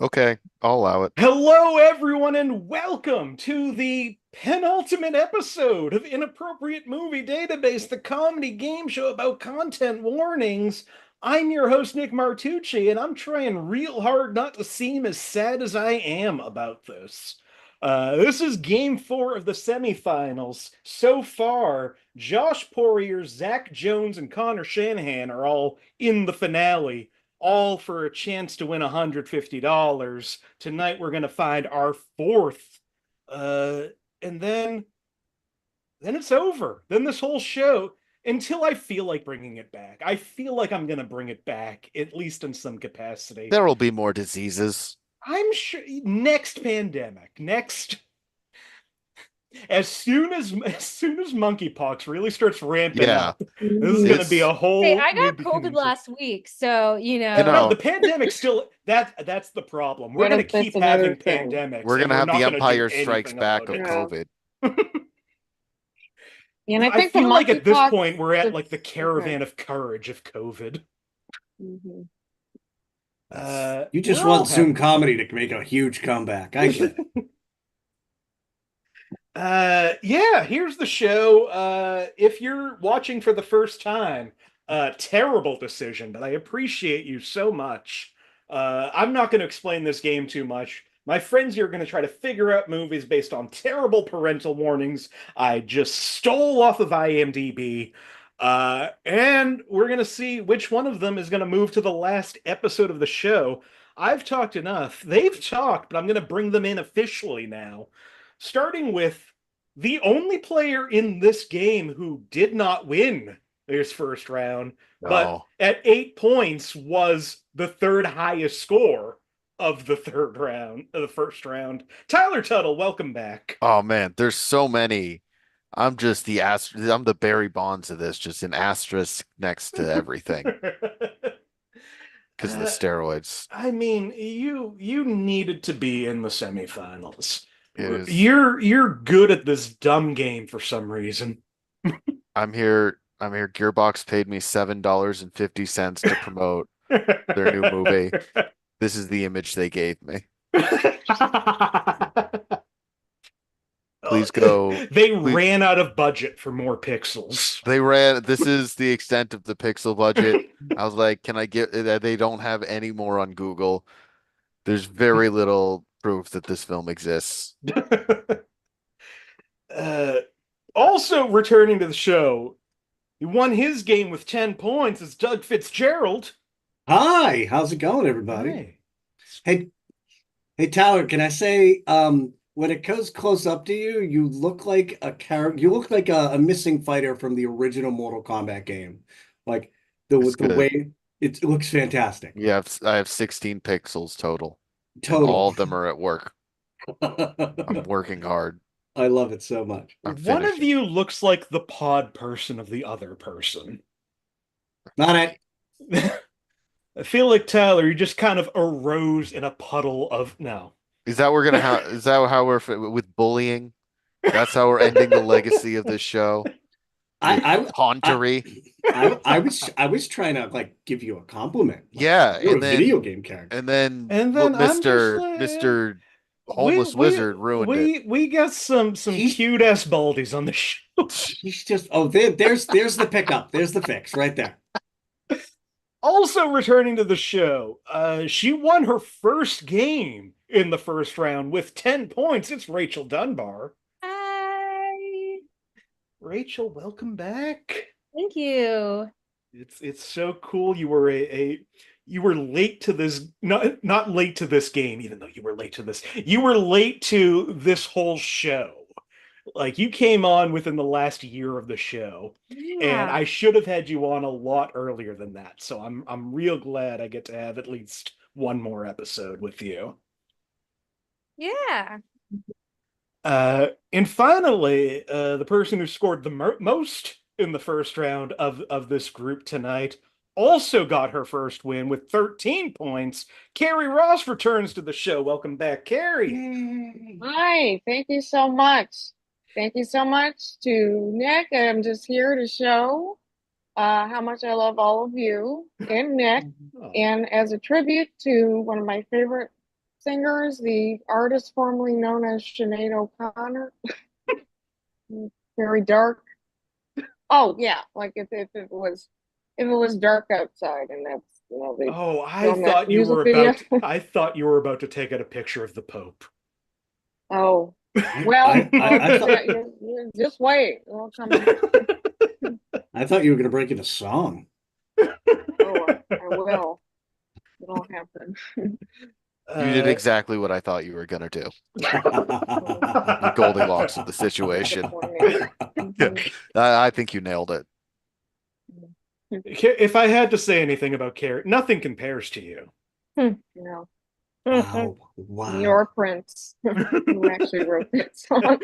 Okay, I'll allow it. Hello, everyone, and welcome to the penultimate episode of Inappropriate Movie Database, the comedy game show about content warnings. I'm your host, Nick Martucci, and I'm trying real hard not to seem as sad as I am about this. This is game four of the semifinals. So far, Josh Poirier, Zach Jones, and Connor Shanahan are all in the finale, all for a chance to win $150. Tonight we're gonna find our fourth. Uh, and then it's over. Then this whole show, until I feel like bringing it back. I feel like I'm gonna bring it back, at least in some capacity. There will be more diseases. I'm sure next pandemic, next as soon as monkeypox really starts ramping Yeah, up, this is Mhm. gonna be it's a Hey, whole I new got beginning. COVID last week, so you No, the know, pandemic still that's the problem. We're what gonna if it's keep having another thing? pandemics we're and gonna we're have the not gonna do Empire Strikes anything Back about of it. Yeah. COVID. And I I think the feel like at this monkeypox, point we're at like the okay. caravan of courage of COVID. Mhm. You just We're all want Zoom having fun. comedy to make a huge comeback. I get it. Yeah, here's the show. If you're watching for the first time, terrible decision, but I appreciate you so much. I'm not going to explain this game too much. My friends here are going to try to figure out movies based on terrible parental warnings I just stole off of IMDb. And we're going to see which one of them is going to move to the last episode of the show. I've talked enough. They've talked, but I'm going to bring them in officially now. Starting with the only player in this game who did not win his first round, but No. at 8 points was the third highest score of the third round, of the first round. Tyler Tuttle, welcome back. Oh man, there's so many. I'm the Barry Bonds of this, just an asterisk next to everything because of the uh, steroids. I mean, you needed to be in the semifinals. It is. You're good at this dumb game for some reason. I'm here. Gearbox paid me $7.50 to promote their new movie. This is the image they gave me. Please go. They Please, ran out of budget for more pixels. This is the extent of the pixel budget. I was like, can I get that they don't have any more on Google? There's very little proof that this film exists. uh, Also returning to the show, he won his game with 10 points is Doug Fitzgerald. Hi, how's it going, everybody? Hi. Hey, hey, Tyler, can I say, when it goes close up to you, you look like a character, you look like a missing fighter from the original Mortal Kombat game. Like It's the good. way it looks fantastic. I have 16 pixels total, and Total. all of them are at work. I'm working hard. I love it so much. I'm One of finishing. you looks like the pod person of the other person. Not it. I feel like Tyler, you just kind of arose in a puddle of no. Is that we're gonna have? Is that how with bullying? That's how we're ending the legacy of this show with I I I tauntery. I was trying to like give you a compliment. Like Yeah, you're a video game character. and then And then I'm just like, Mister we Homeless we Wizard ruined it. we got some He's cute ass baldies on the show. he's just there's the pickup. There's the fix right there. Also returning to the show, she won her first game in the first round with 10 points. It's Rachel Dunbar. Hi. Rachel, welcome back. Thank you. It's so cool. You were you were late to this, not late to this game, even though you were late to this. You were late to this whole show. Like you came on within the last year of the show, and Yeah. I should have had you on a lot earlier than that. So I'm real glad I get to have at least one more episode with you. Yeah. And finally, the person who scored the most in the first round of this group tonight also got her first win with 13 points. Carrie Ross returns to the show. Welcome back, Carrie. Yay. Hi, thank you so much. Thank you so much to Nick. I'm just here to show how much I love all of you and Nick. Oh. And as a tribute to one of my favorite singers, the artist formerly known as Sinead O'Connor. Very dark. Oh yeah, like if it was dark outside and that's they Oh, film that music video. I thought you were about to take out a picture of the Pope. Oh I, well, I thought you just wait. It'll come. I thought you were gonna break into song. Oh, I will. It'll happen. You did exactly what I thought you were gonna do. Oh, The Goldilocks of the situation. Yeah, I think you nailed it. If I had to say anything about Carrie, nothing compares to you. you know, Wow. Wow. your Prince, who actually wrote that song.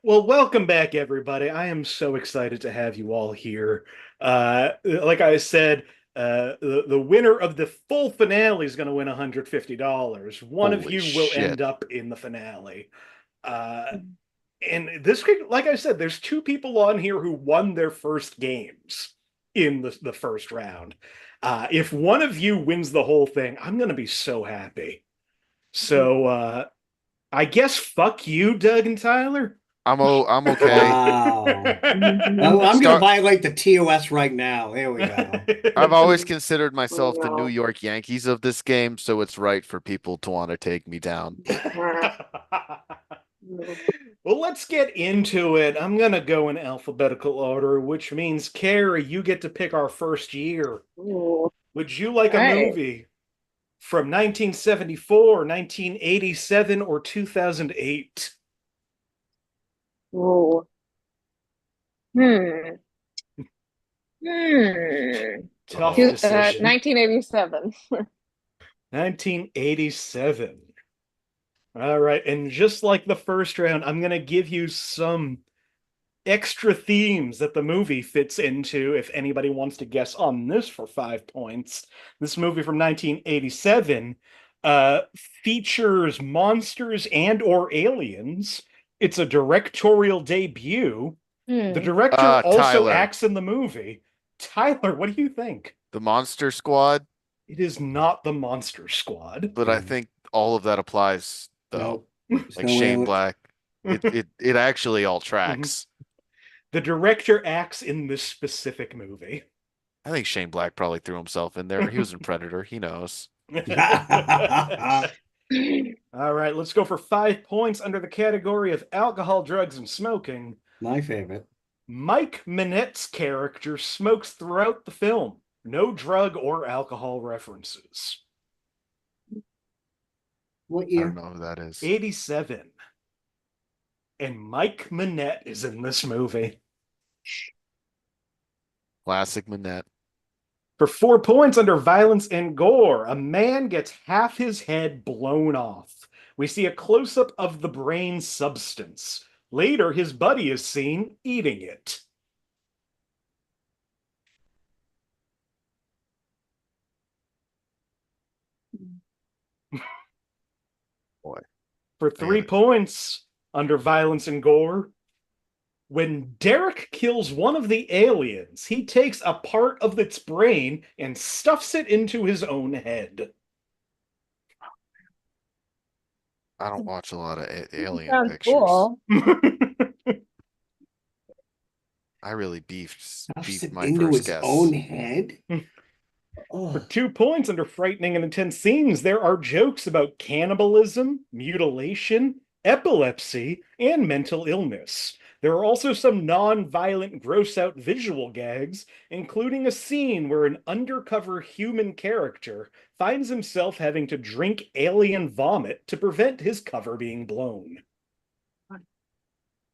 Well, welcome back, everybody. I am so excited to have you all here. Like I said, the winner of the full finale is going to win $150. One of Holy you will shit. end up in the finale. And this, like I said, there's two people on here who won their first games in the first round. If one of you wins the whole thing, I'm going to be so happy. So, I guess fuck you, Doug and Tyler. I'm okay. Wow. Well, I'm gonna violate the TOS right now. There we go. I've always considered myself Oh, the no. New York Yankees of this game, so it's right for people to want to take me down. Well, let's get into it. I'm going to go in alphabetical order, which means, Carrie, you get to pick our first year. Ooh. Would you like a Right. movie from 1974, 1987, or 2008? Ooh. Hmm. Hmm. Tough Two- decision. 1987. 1987. All right, and just like the first round, I'm going to give you some extra themes that the movie fits into if anybody wants to guess on this for 5 points. This movie from 1987 features monsters and or aliens. It's a directorial debut. The director also Tyler. acts in the movie. Tyler, what do you think? The Monster Squad, It is not the Monster Squad. but I think all of that applies though. Nope. Like No Shane way. Black. It actually all tracks. The director acts in this specific movie. I think Shane Black probably threw himself in there. He was in Predator. He knows. All right, let's go for 5 points under the category of alcohol, drugs, and smoking. My favorite. Mike Minette's character smokes throughout the film. No drug or alcohol references. What I year? don't know who that is. 87. And Mike Minette is in this movie. Classic Manette. For 4 points under violence and gore, a man gets half his head blown off. We see a close-up of the brain substance. Later, his buddy is seen eating it. Boy. For 3 points under violence and gore, when Derek kills one of the aliens, he takes a part of its brain and stuffs it into his own head. I don't watch a lot of alien Sounds pictures. cool. I really beefed Stuffs it my into first his guess. own head. For 2 points under frightening and intense scenes, there are jokes about cannibalism, mutilation, epilepsy, and mental illness. There are also some non-violent, gross-out visual gags, including a scene where an undercover human character finds himself having to drink alien vomit to prevent his cover being blown.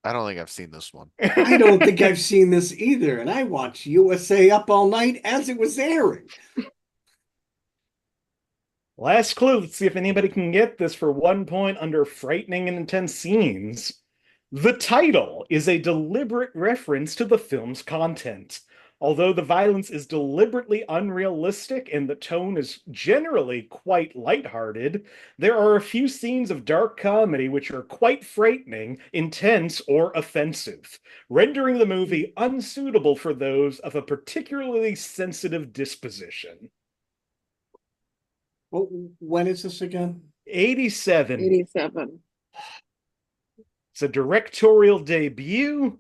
I don't think I've seen this one. I don't think I've seen this either, and I watched USA Up All Night as it was airing. Last clue. Let's see if anybody can get this for 1 point under frightening and intense scenes. The title is a deliberate reference to the film's content. Although the violence is deliberately unrealistic and the tone is generally quite lighthearted, there are a few scenes of dark comedy which are quite frightening, intense, or offensive, rendering the movie unsuitable for those of a particularly sensitive disposition. Oh, when is this again? 87. 87. It's a directorial debut.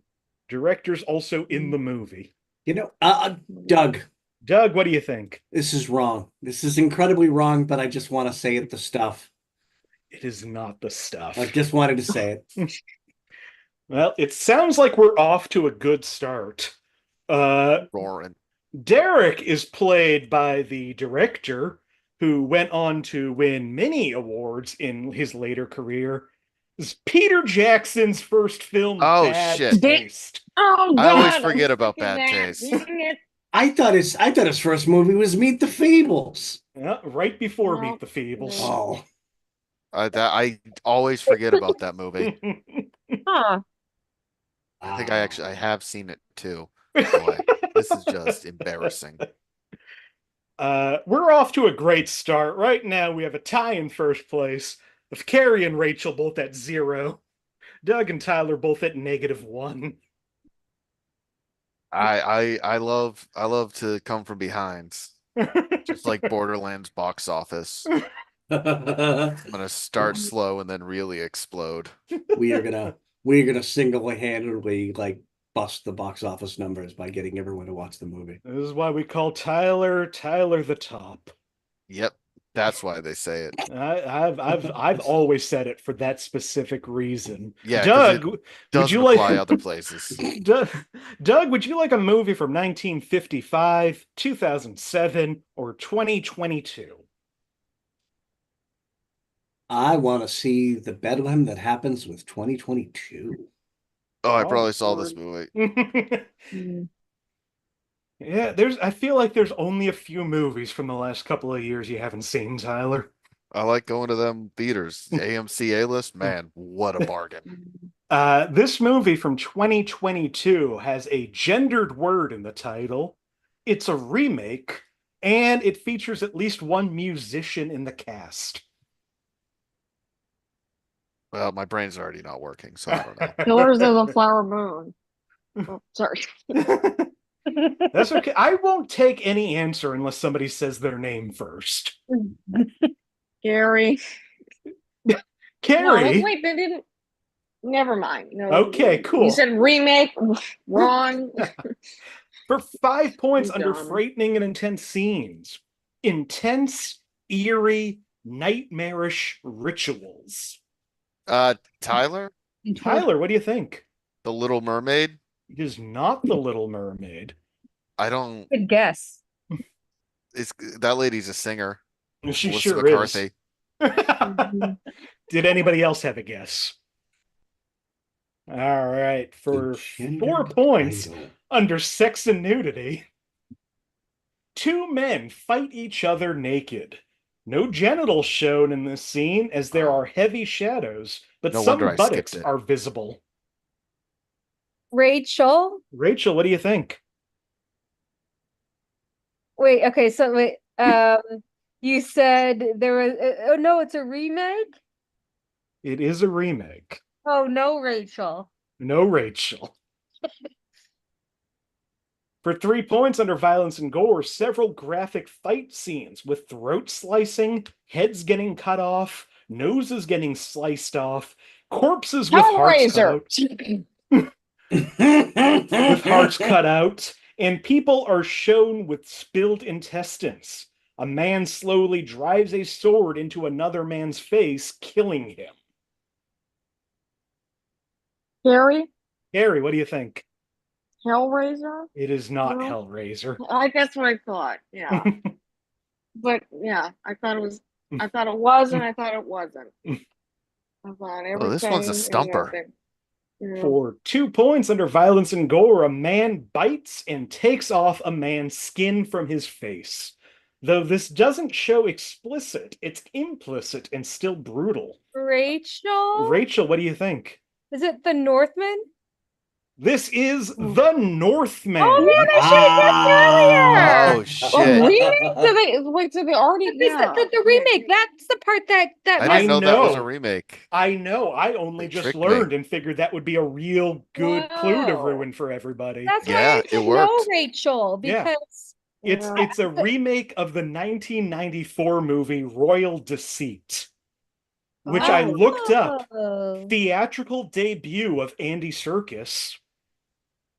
Director's also in the movie. Doug, Doug, what do you think? this is wrong. This is incredibly wrong, but I just want to say it, the stuff. It is not the stuff. I just wanted to say it. Well, it sounds like we're off to a good start. Roaring. Derek is played by the director who went on to win many awards in his later career. This is Peter Jackson's first film, Oh, Bad shit. Taste. Oh, God. I always I'm forget about thinking Bad that. Taste. Dang it. I thought his first movie was Meet the Feebles. Yeah, right before No. Meet the Feebles. Oh, I always forget about that movie. Huh. I think I have seen it too. Boy, this is just embarrassing. We're off to a great start. Right now, we have a tie in first place of Carrie and Rachel both at 0. Doug and Tyler both at -1. I love to come from behind, just like Borderlands box office. I'm gonna start slow and then really explode. we are gonna single-handedly like bust the box office numbers by getting everyone to watch the movie. This is why we call Tyler the top. Yep, that's why they say it. I've always said it for that specific reason. Yeah, 'cause Doug, would Doesn't you apply like other places. Doug, would you like a movie from 1955, 2007, or 2022? I want to see the bedlam that happens with 2022. Oh, I Oh, probably saw this Lord. movie. Yeah, I feel like there's only a few movies from the last couple of years you haven't seen, Tyler. I like going to them theaters. AMC A-list, man, what a bargain. This movie from 2022 has a gendered word in the title. It's a remake, and it features at least one musician in the cast. Well, my brain's already not working, so I don't know. Killers of the Flower Moon. Oh, sorry. That's okay. I won't take any answer unless somebody says their name first. Gary. Carrie. No, wait, they didn't. Never mind. No. Okay, cool. You said remake. Wrong. For 5 points I'm under done. frightening and intense scenes. Intense, eerie, nightmarish rituals. Tyler, Tyler, what do you think? The Little Mermaid. It is not The Little Mermaid. I don't. Good guess. It's that lady's a singer. She Melissa sure McCarthy. is. Did anybody else have a guess? All right, for The 4 gendered points title. under sex and nudity. 2 men fight each other naked. No genitals shown in this scene as there are heavy shadows, but No some wonder I buttocks skipped it. are visible. Rachel? Rachel, what do you think? Wait, okay, so wait, you said there was, oh no, it's a remake? It is a remake. Oh no, Rachel. No Rachel. For 3 points under violence and gore, several graphic fight scenes with throat slicing, heads getting cut off, noses getting sliced off, corpses with hearts cut Hellraiser. out, with hearts cut out, and people are shown with spilled intestines. A man slowly drives a sword into another man's face, killing him. Gary. Harry, what do you think? Hellraiser. It is not No. Hellraiser. That's what I thought. Yeah. But yeah, I thought it was, and I thought it wasn't. I thought everything. Oh, this one's a and stumper. nothing. Yeah. For 2 points under violence and gore, a man bites and takes off a man's skin from his face. Though this doesn't show explicit, it's implicit and still brutal. Rachel? Rachel, what do you think? Is it the Northman? This is The Northman. Oh man, I should have guessed Oh earlier. Oh, shit! really? So they already. This Yeah. the remake. That's the part that I I didn't know that was a know. remake. I know. I only They just tricked me. learned and figured that would be a real good clue to Wow. ruin for everybody. That's why Yeah, I it said no, worked. Rachel, Yeah. because It's a remake of the 1994 movie Royal Deceit, which I looked up. Oh. Theatrical debut of Andy Serkis.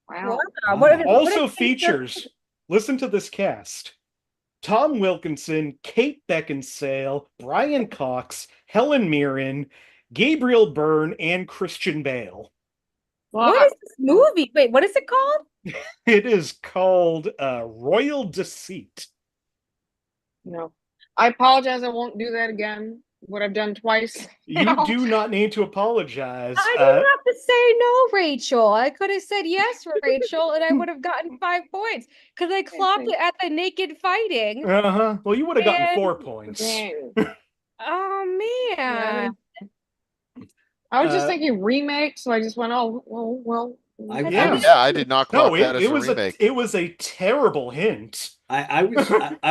Wow. Wow. What Also features, listen to this cast: Tom Wilkinson, Kate Beckinsale, Brian Cox, Helen Mirren, Gabriel Byrne, and Christian Bale. What is this movie? Wait, what is it called? It is called Royal Deceit. No. I apologize. I won't do that again. What I've done twice. You do not need to apologize. I didn't have to say no, Rachel. I could have said yes, Rachel, and I would have gotten 5 points because I clocked it at the naked fighting. Uh-huh. Well, you would have gotten And- 4 points. Dang. Oh man. I was just thinking remake, so I just went, oh, well. Yeah. Yeah, I did not clock No, that as it a was remake. it was a terrible hint. I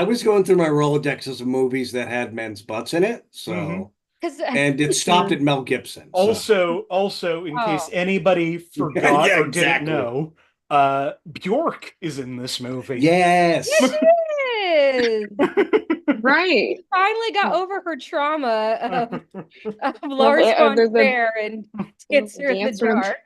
was going through my Rolodexes of movies that had men's butts in it, so Mhm. and it stopped at Mel Gibson. So. Also, in case Oh. anybody forgot Yeah, or didn't exactly. know, Bjork is in this movie. Yes. Yes, Right. finally got over her trauma of Lars von there's a- Trier and gets her in the Dancer in- dark.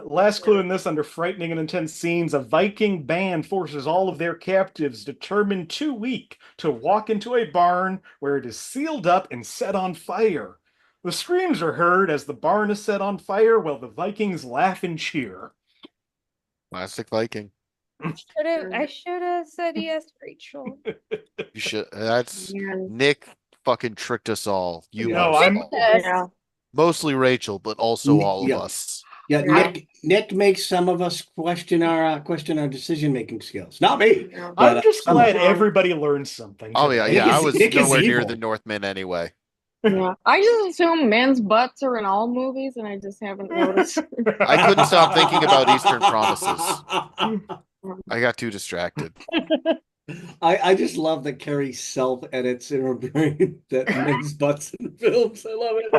Last clue in this, under frightening and intense scenes, a Viking band forces all of their captives, determined too weak, to walk into a barn where it is sealed up and set on fire. The screams are heard as the barn is set on fire while the Vikings laugh and cheer. Classic Viking. I should have said yes, Rachel. You should. That's Yeah. Nick fucking tricked us all. You No, us I'm- all. Yeah. Mostly Rachel, but also all of Yeah. us. Yeah, Yeah. Nick makes some of us question our decision-making skills. Not me. Yeah. I'm just some glad of- everybody learned something. Oh yeah, today. yeah. I was Nick is nowhere near evil. the Northmen anyway. Yeah. I just assume men's butts are in all movies, and I just haven't noticed. I couldn't stop thinking about Eastern Promises. I got too distracted. I just love that Carrie self-edits in her brain that men's butts in films. I love it.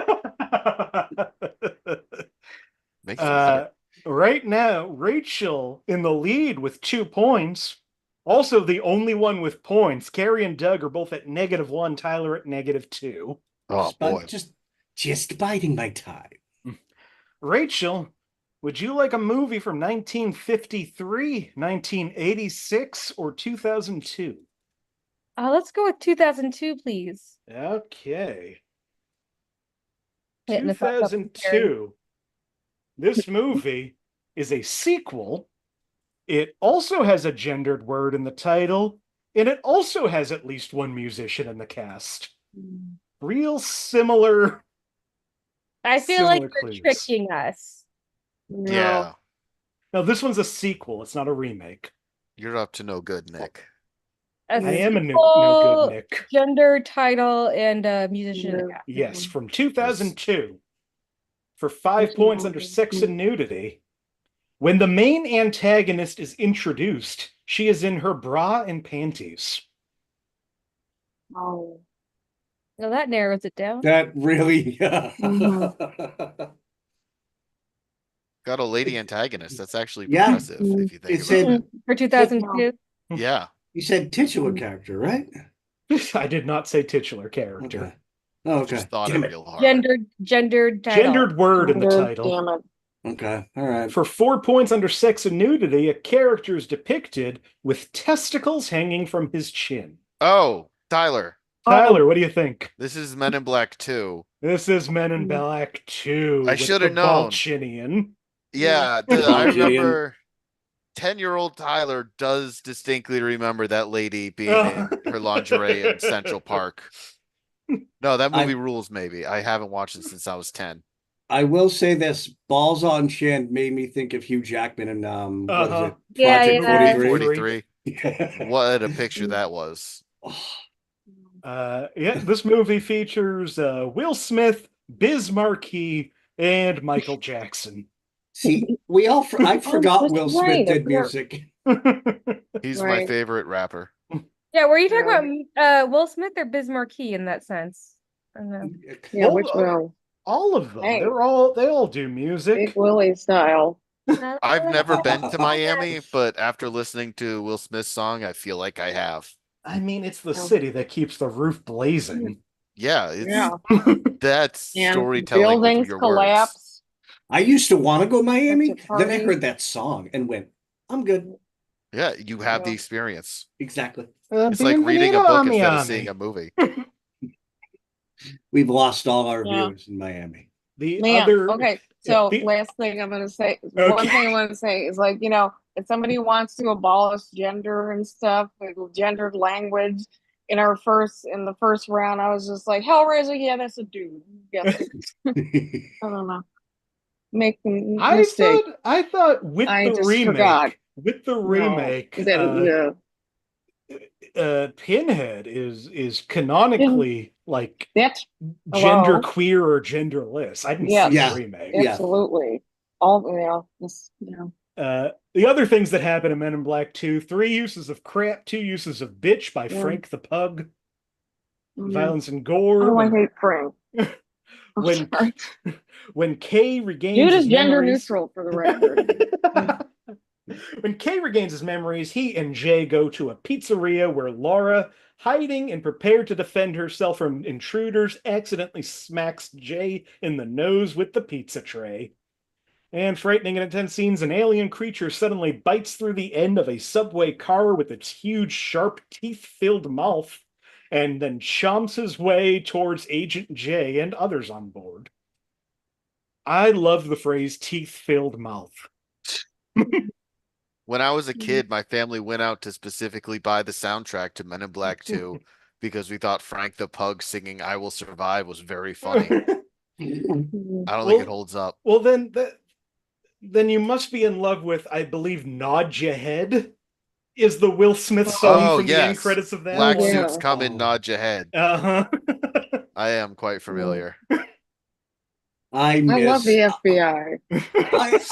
Makes sense. Right now, Rachel in the lead with 2 points. Also, the only one with points. Carrie and Doug are both at -1. Tyler at -2. Oh boy. Just biding my time. Rachel, would you like a movie from 1953, 1986, or 2002? Let's go with 2002, please. Okay. Hitting us up, Carrie. 2002. This movie is a sequel. It also has a gendered word in the title, and it also has at least one musician in the cast. Real similar. I feel like Similar you're clues. tricking us. No. Yeah. Now, this one's a sequel. It's not a remake. You're up to no good, Nick. A I am a no sequel, good Nick. Gender, title, and musician. in the No. cast. Yes, from 2002. For 5 points under sex and nudity. When the main antagonist is introduced, she is in her bra and panties. Oh. Well, that narrows it down. That really. Got a lady antagonist. That's actually Yeah. impressive if you think It about said- it. For 2002. Yeah. You said titular character, right? I did not say titular character. Okay. Oh, okay. Just thought Damn it it. real hard. Gendered title. Gendered word in the Damn title. it. Okay. All right. For 4 points under sex and nudity, a character is depicted with testicles hanging from his chin. Oh, Tyler. Tyler, what do you think? This is Men in Black 2. This is Men in Black 2. I with shoulda the known. Balchinian. Yeah, I Balchinian. remember 10-year-old Tyler does distinctly remember that lady being in her lingerie in Central Park. No, that movie rules, maybe. I haven't watched it since I was 10. I will say this: Balls on Chin made me think of Hugh Jackman and what is Uh-huh. it? Yeah, Project yeah. 43. 43. What a picture that was. Yeah, this movie features Will Smith, Biz Markie, and Michael Jackson. See, I forgot that's Will Smith right, I did forgot. music. He's my Right. favorite rapper. Yeah, were you talking about Will Smith or Biz Markie in that sense? I don't know. Yeah, Well, which will? All of them. Hey. They all do music. Big Willie style. I've never been to Miami, but after listening to Will Smith's song, I feel like I have. I mean, it's the city that keeps the roof blazing. Yeah, it's Yeah. that's And storytelling with buildings your words. collapse. I used to want to go Miami, Such a then I party. heard that song and went, I'm good. Yeah, you have the Yeah. experience. Exactly. It's like reading a book instead of Bienvenido, seeing a Ami. movie. We've lost all our Yeah. viewers in Miami. The Man, other okay. So the- last thing I'm gonna say, Okay. one thing I want to say is like, if somebody wants to abolish gender and stuff, like gendered language in the first round, I was just like, Hellraiser, yeah, that's a dude. Yes. I don't know. Make a mistake. I thought with I the just forgot. remake, Yeah. Pinhead is canonically like That's gender hello. queer or genderless. I didn't Yes. see Yeah. the remake. Yeah. Absolutely. All this, The other things that happen in Men in Black 2, 3 uses of crap, 2 uses of bitch by Yeah. Frank the Pug, Yeah. violence and gore. Oh, I hate Frank. when Sorry. when Kay regains Dude his is gender memories, neutral for the record. when Kay regains his memories, he and Jay go to a pizzeria where Laura, hiding and prepared to defend herself from intruders, accidentally smacks Jay in the nose with the pizza tray. And frightening and intense scenes, an alien creature suddenly bites through the end of a subway car with its huge, sharp, teeth-filled mouth, and then chomps his way towards Agent J and others on board. I love the phrase teeth-filled mouth. When I was a kid, my family went out to specifically buy the soundtrack to Men in Black 2 because we thought Frank the Pug singing I Will Survive was very funny. I don't think it holds up. Well, then you must be in love with, I believe, Nod Ya Head is the Will Smith song from the end credits of that Black one. suits come in, nod your head. Uh-huh. I am quite familiar. I love the FBI.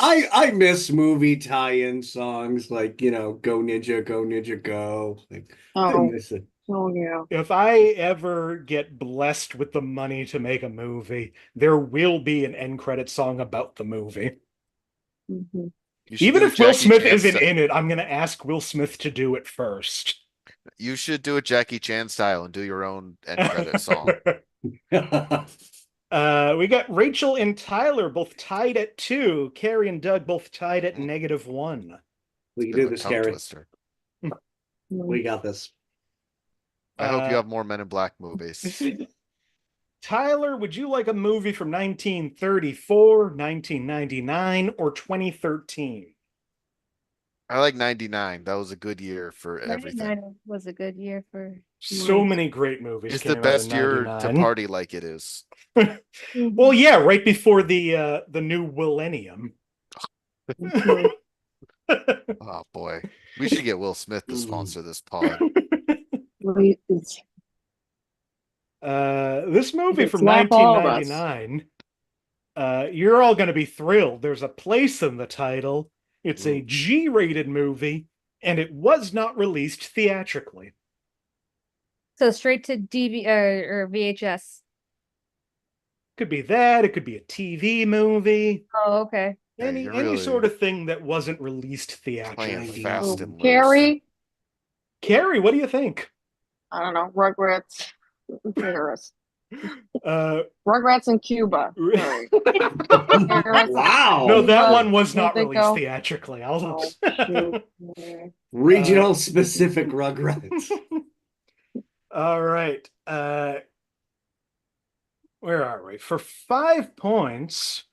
I miss movie tie-in songs like, Go Ninja, Go. Like, I miss it. Oh yeah. If I ever get blessed with the money to make a movie, there will be an end credit song about the movie. Mm-hmm. Even if Will Smith isn't in it, I'm going to ask Will Smith to do it first. You should do it Jackie Chan style and do your own end credit song. We got Rachel and Tyler both tied at 2. Carrie and Doug both tied at -1. We can do this, Carrie. Twister. We got this. I hope you have more Men in Black movies. Tyler, would you like a movie from 1934, 1999, or 2013? I like 99. That was a good year for everything. 99 was a good year for so many great movies. It's the best year to party like it is. Well, yeah, right before the new millennium. Oh boy, we should get Will Smith to sponsor this pod. This movie from 1999. You're all going to be thrilled. There's a place in the title. It's a G-rated movie, and it was not released theatrically. So straight to DV or VHS. Could be that. It could be a TV movie. Oh, okay. Any sort of thing that wasn't released theatrically. Fast and Carrie, what do you think? I don't know. Rugrats in Paris. Rugrats in Cuba. Wow. No, that one was not released theatrically. Regional specific Rugrats. All right. Where are we? For 5 points,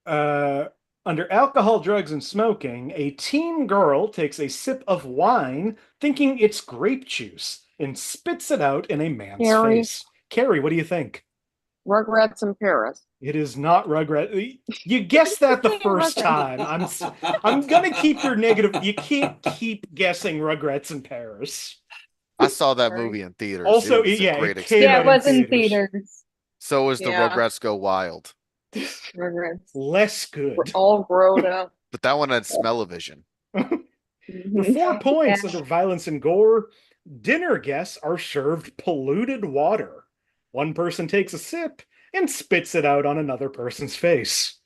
under alcohol, drugs, and smoking, a teen girl takes a sip of wine thinking it's grape juice and spits it out in a man's face. Carrie, what do you think? Rugrats in Paris. It is not Rugrats. You guessed that the first time. I'm gonna keep your negative. You can't keep guessing Rugrats in Paris. I saw that movie in theaters. Also, it was a great experience. It was in theaters. So was the Rugrats Go Wild. Rugrats. Less good. We're all grown up. But that one had smell-o-vision. For 4 points under violence and gore, dinner guests are served polluted water. One person takes a sip and spits it out on another person's face.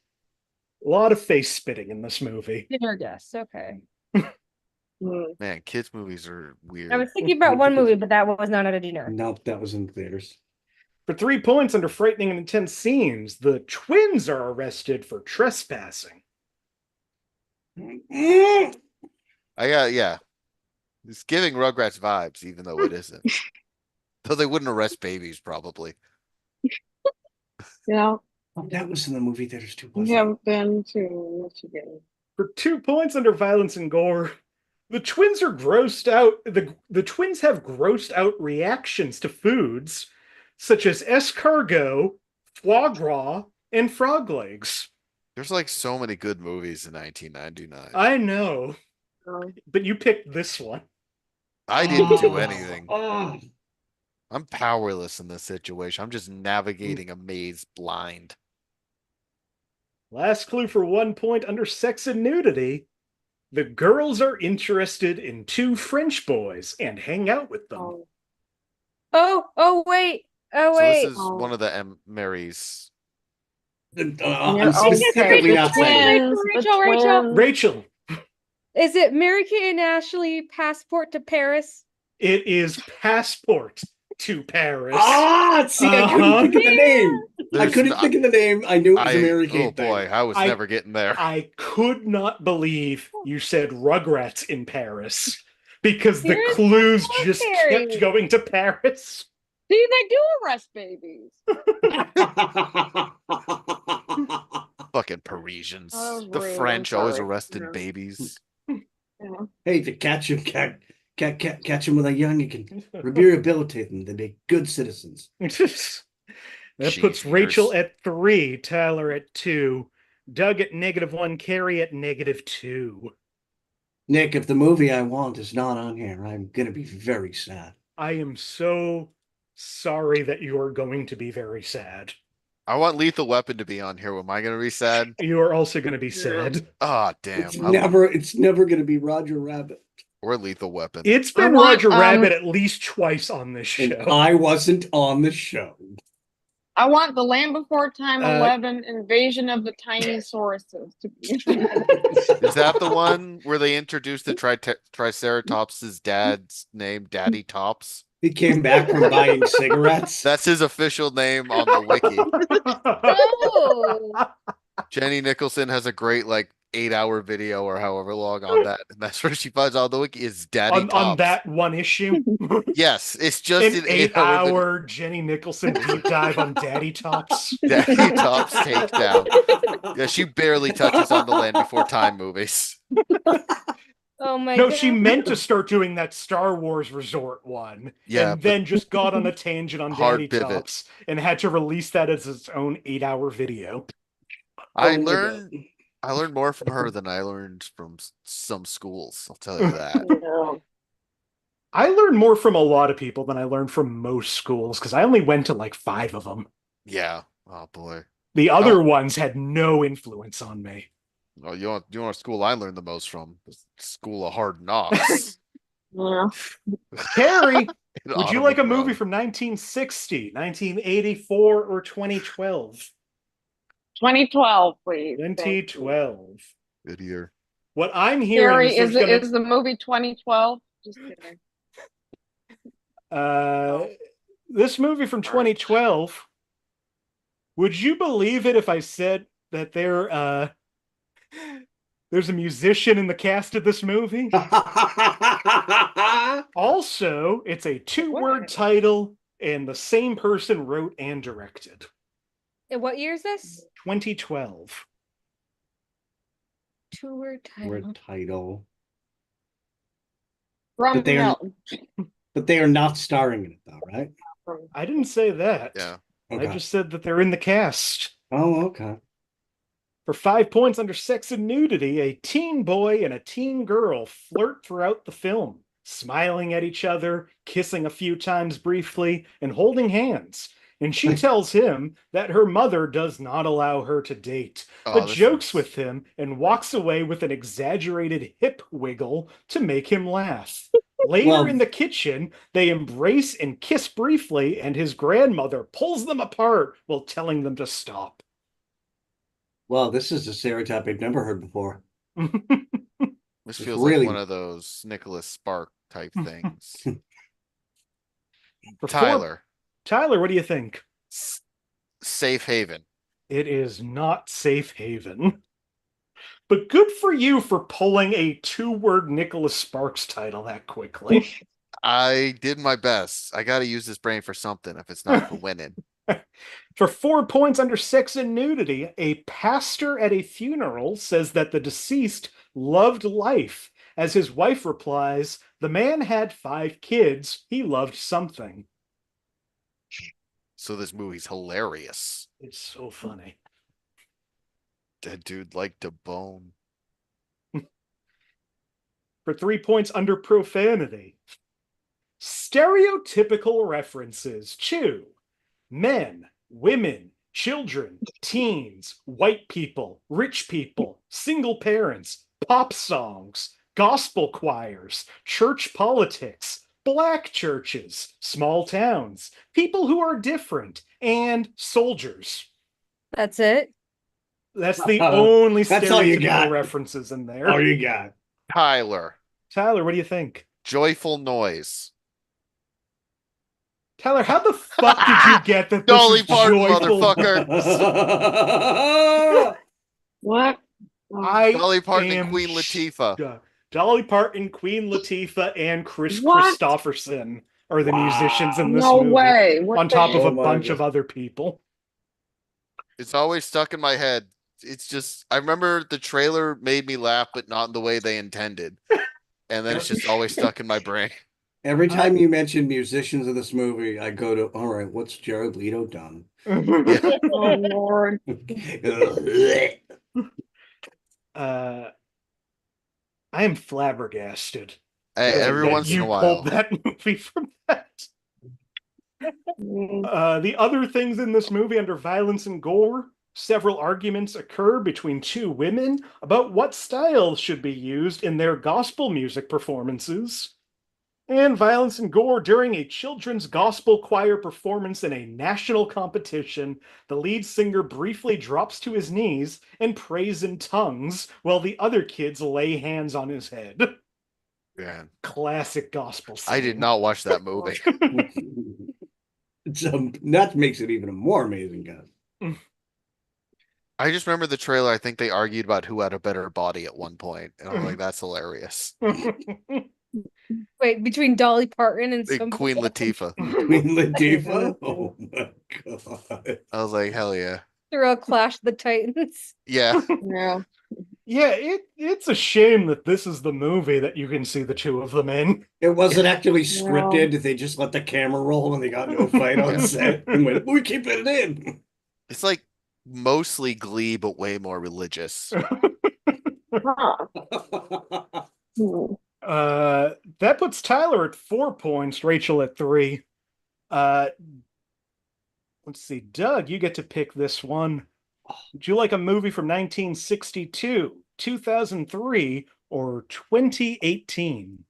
A lot of face spitting in this movie. Dinner guests. Okay. Man, kids' movies are weird. I was thinking about one movie, but that was not at a dinner. Nope, that was in theaters. For 3 points under frightening and intense scenes, the twins are arrested for trespassing. Yeah. It's giving Rugrats vibes, even though it isn't. Though they wouldn't arrest babies, probably. Yeah. Oh, that was in the movie theaters too. We have been to Michigan. For 2 points under violence and gore, the twins are grossed out. The twins have grossed out reactions to foods such as escargot, foie gras, and frog legs. There's like so many good movies in 1999. I know, but you picked this one. I didn't do anything. Oh. I'm powerless in this situation. I'm just navigating a maze blind. Last clue for 1 point under sex and nudity. The girls are interested in 2 French boys and hang out with them. Oh, wait. So this is one of the Marys. I'm specifically not saying. Rachel. Is it Mary-Kate and Ashley Passport to Paris? It is Passport to Paris. See, I couldn't think of the name. I couldn't think of the name. I knew it was a Mary-Kate thing. Oh boy, I was never getting there. I could not believe you said Rugrats in Paris because the clues just kept going to Paris. See, they do arrest babies. Fucking Parisians. The French always arrested babies. Hey, to catch him with a young, you can rehabilitate them. They make good citizens. That puts Rachel at 3, Tyler at 2, Doug at -1, Carrie at -2. Nick, if the movie I want is not on here, I'm going to be very sad. I am so sorry that you are going to be very sad. I want Lethal Weapon to be on here. Am I going to be sad? You are also going to be sad. Ah, damn. It's never going to be Roger Rabbit. Or Lethal Weapon. It's been Roger Rabbit at least twice on this show. And I wasn't on the show. I want the Land Before Time 11 Invasion of the Tiny Sauruses to be. Is that the one where they introduced the Triceratops' dad's name, Daddy Tops? He came back from buying cigarettes. That's his official name on the wiki. Oh. Jenny Nicholson has a great 8-hour video or however long on that, and that's where she finds all the wiki is Daddy Tops. On that one issue. Yes, it's just an 8-hour Jenny Nicholson deep dive on Daddy Tops. Daddy Tops takedown. Yeah, she barely touches on the Land Before Time movies. Oh my God. No, God. she meant to start doing that Star Wars Resort one. Yeah, and then just got on a tangent on Daddy Tops and had to release that as its own 8-hour video. I learned more from her than I learned from some schools. I'll tell you that. I learned more from a lot of people than I learned from most schools because I only went to 5 of them. Yeah. Oh boy. The other ones had no influence on me. Oh, you want a school I learned the most from? The School of Hard Knocks. Yeah. Carrie, would you like a movie from 1960, 1984, or 2012? 2012, please. 2012. Good year. What I'm hearing Carrie, is the movie 2012? Just kidding. This movie from 2012. Would you believe it if I said that there's a musician in the cast of this movie? Also, it's a 2-word title, and the same person wrote and directed. And what year is this? 2012. 2-word title. Word title. But they are not starring in it, though, right? I didn't say that. Yeah. Okay. I just said that they're in the cast. Oh, okay. For 5 points under sex and nudity, a teen boy and a teen girl flirt throughout the film, smiling at each other, kissing a few times briefly, and holding hands. And she tells him that her mother does not allow her to date, but jokes with him and walks away with an exaggerated hip wiggle to make him laugh. Later in the kitchen, they embrace and kiss briefly, and his grandmother pulls them apart while telling them to stop. Well, this is a stereotype I've never heard before. This It's feels really- like one of those Nicholas Spark type things. For Tyler, Tyler, what do you think? Safe Haven. It is not Safe Haven. But good for you for pulling a two-word Nicholas Sparks title that quickly. I did my best. I got to use this brain for something if it's not for winning. For 4 points under sex and nudity, a pastor at a funeral says that the deceased loved life. As his wife replies, the man had 5 kids. He loved something. So this movie's hilarious. It's so funny. That dude liked to bone. For 3 points under profanity, stereotypical references to men, women, children, teens, white people, rich people, single parents, pop songs, gospel choirs, church politics, black churches, small towns, people who are different, and soldiers. That's it. That's the only That's all you stereotypical got. references in there. All you got. Tyler, Tyler, what do you think? Joyful Noise. Tyler, how the fuck did you get that this Dolly is Parton, joyful? motherfucker. What? I Dolly Parton and am Queen Latifah. Dolly Parton, Queen Latifah, and Chris What? Christopherson are the musicians in this No movie. way. What On the top of a Oh my bunch God. of other people. It's always stuck in my head. It's just, I remember the trailer made me laugh, but not in the way they intended. And then it's just always stuck in my brain. Every time you mention musicians in this movie, I go to, all right, what's Jared Leto done? Oh Lord. I am flabbergasted Hey, every that once in you a while. pulled that movie from that. Mm. The other things in this movie under violence and gore, several arguments occur between 2 women about what styles should be used in their gospel music performances. And violence and gore during a children's gospel choir performance in a national competition. The lead singer briefly drops to his knees and prays in tongues while the other kids lay hands on his head. Man, Classic gospel scene. I did not watch that movie. That makes it even more amazing, guys. I just remember the trailer. I think they argued about who had a better body at one point, and I'm like, that's hilarious. Wait, between Dolly Parton and some Queen Latifah. Queen Latifah? Oh my God. I was like, hell yeah. through a Clash of the Titans. Yeah. Yeah. Yeah, it's a shame that this is the movie that you can see the 2 of them in. It wasn't actually scripted. They just let the camera roll and they got no fight on Yeah. set and went, we keep it in. It's like mostly Glee, but way more religious. Huh. Hmm. That puts Tyler at 4 points, Rachel at 3. Let's see, Doug, you get to pick this one. Would you like a movie from 1962, 2003, or 2018?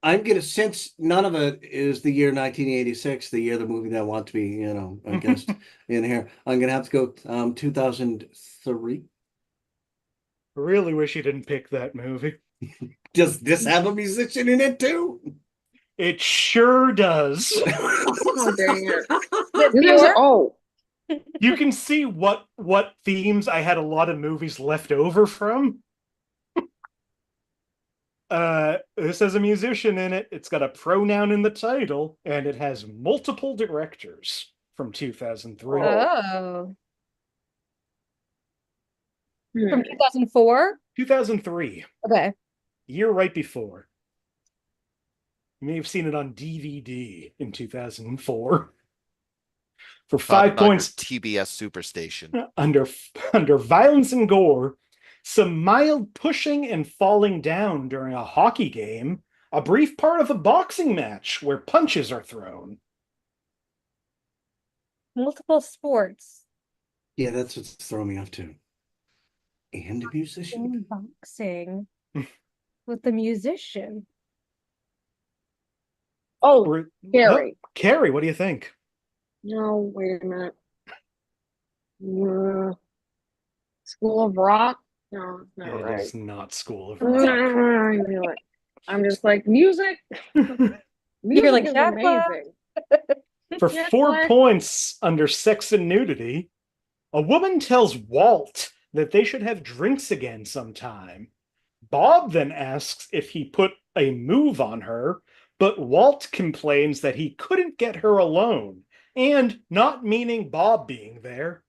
I'm gonna, since none of it is the year 1986, the year the movie that I want to be, I guess in here, I'm gonna have to go 2003. Really wish you didn't pick that movie. Does this have a musician in it too? It sure does. Oh, dang it. With You guys are, Bjork? oh, You can see what themes I had a lot of movies left over from. This has a musician in it. It's got a pronoun in the title, and it has multiple directors from 2003. Oh. hmm. From 2004? 2003, Okay. year right before. You may have seen it on DVD in 2004. For 5 points TBS Superstation. under violence and gore, some mild pushing and falling down during a hockey game, a brief part of a boxing match where punches are thrown. Multiple sports. Yeah, that's what's throwing me off too. And a musician. And boxing. With the musician. Oh, Or- Carrie. Oh, Carrie, what do you think? No, wait a minute. School of Rock. No, it's not It right. is not School of I Rock. knew it. I'm just like music. You're like, Music is shut up. amazing. For Jack 4 Black. points under sex and nudity, a woman tells Walt that they should have drinks again sometime. Bob then asks if he put a move on her, but Walt complains that he couldn't get her alone, and not meaning Bob being there.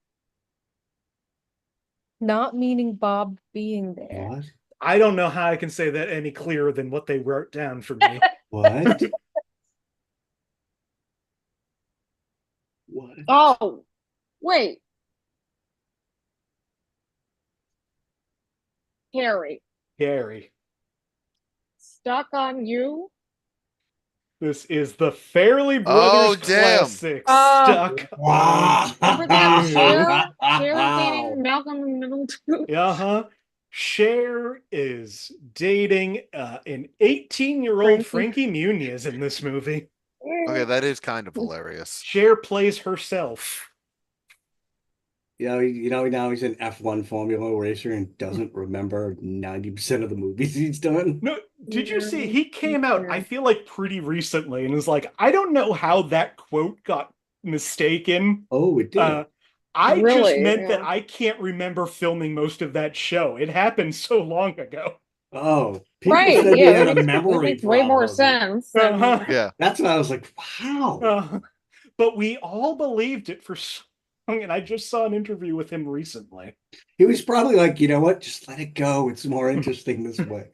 Not meaning Bob being there. What? I don't know how I can say that any clearer than what they wrote down for me. What? What? Oh, wait. Harry. Gary. Stuck on You. This is the Fairley Oh, Brothers damn. classic, Stuck Wow. on Remember that You. Cher dating Malcolm Middleton? Uh-huh. Cher is dating an 18-year-old Frankie Muniz in this movie. Okay, that is kind of hilarious. Cher plays herself. Now he's an F1 Formula racer and doesn't remember 90% of the movies he's done. No, did you see he came out, I feel like pretty recently, and was like, I don't know how that quote got mistaken. Oh, it did. I just Really? meant Yeah. that I can't remember filming most of that show. It happened so long ago. Oh, people Right, said yeah, he had a that memory makes way more problem. sense. than- Uh-huh. Yeah. That's what I was like, wow. But we all believed it for so long, and I just saw an interview with him recently. He was probably like, you know what? Just let it go. It's more interesting this way.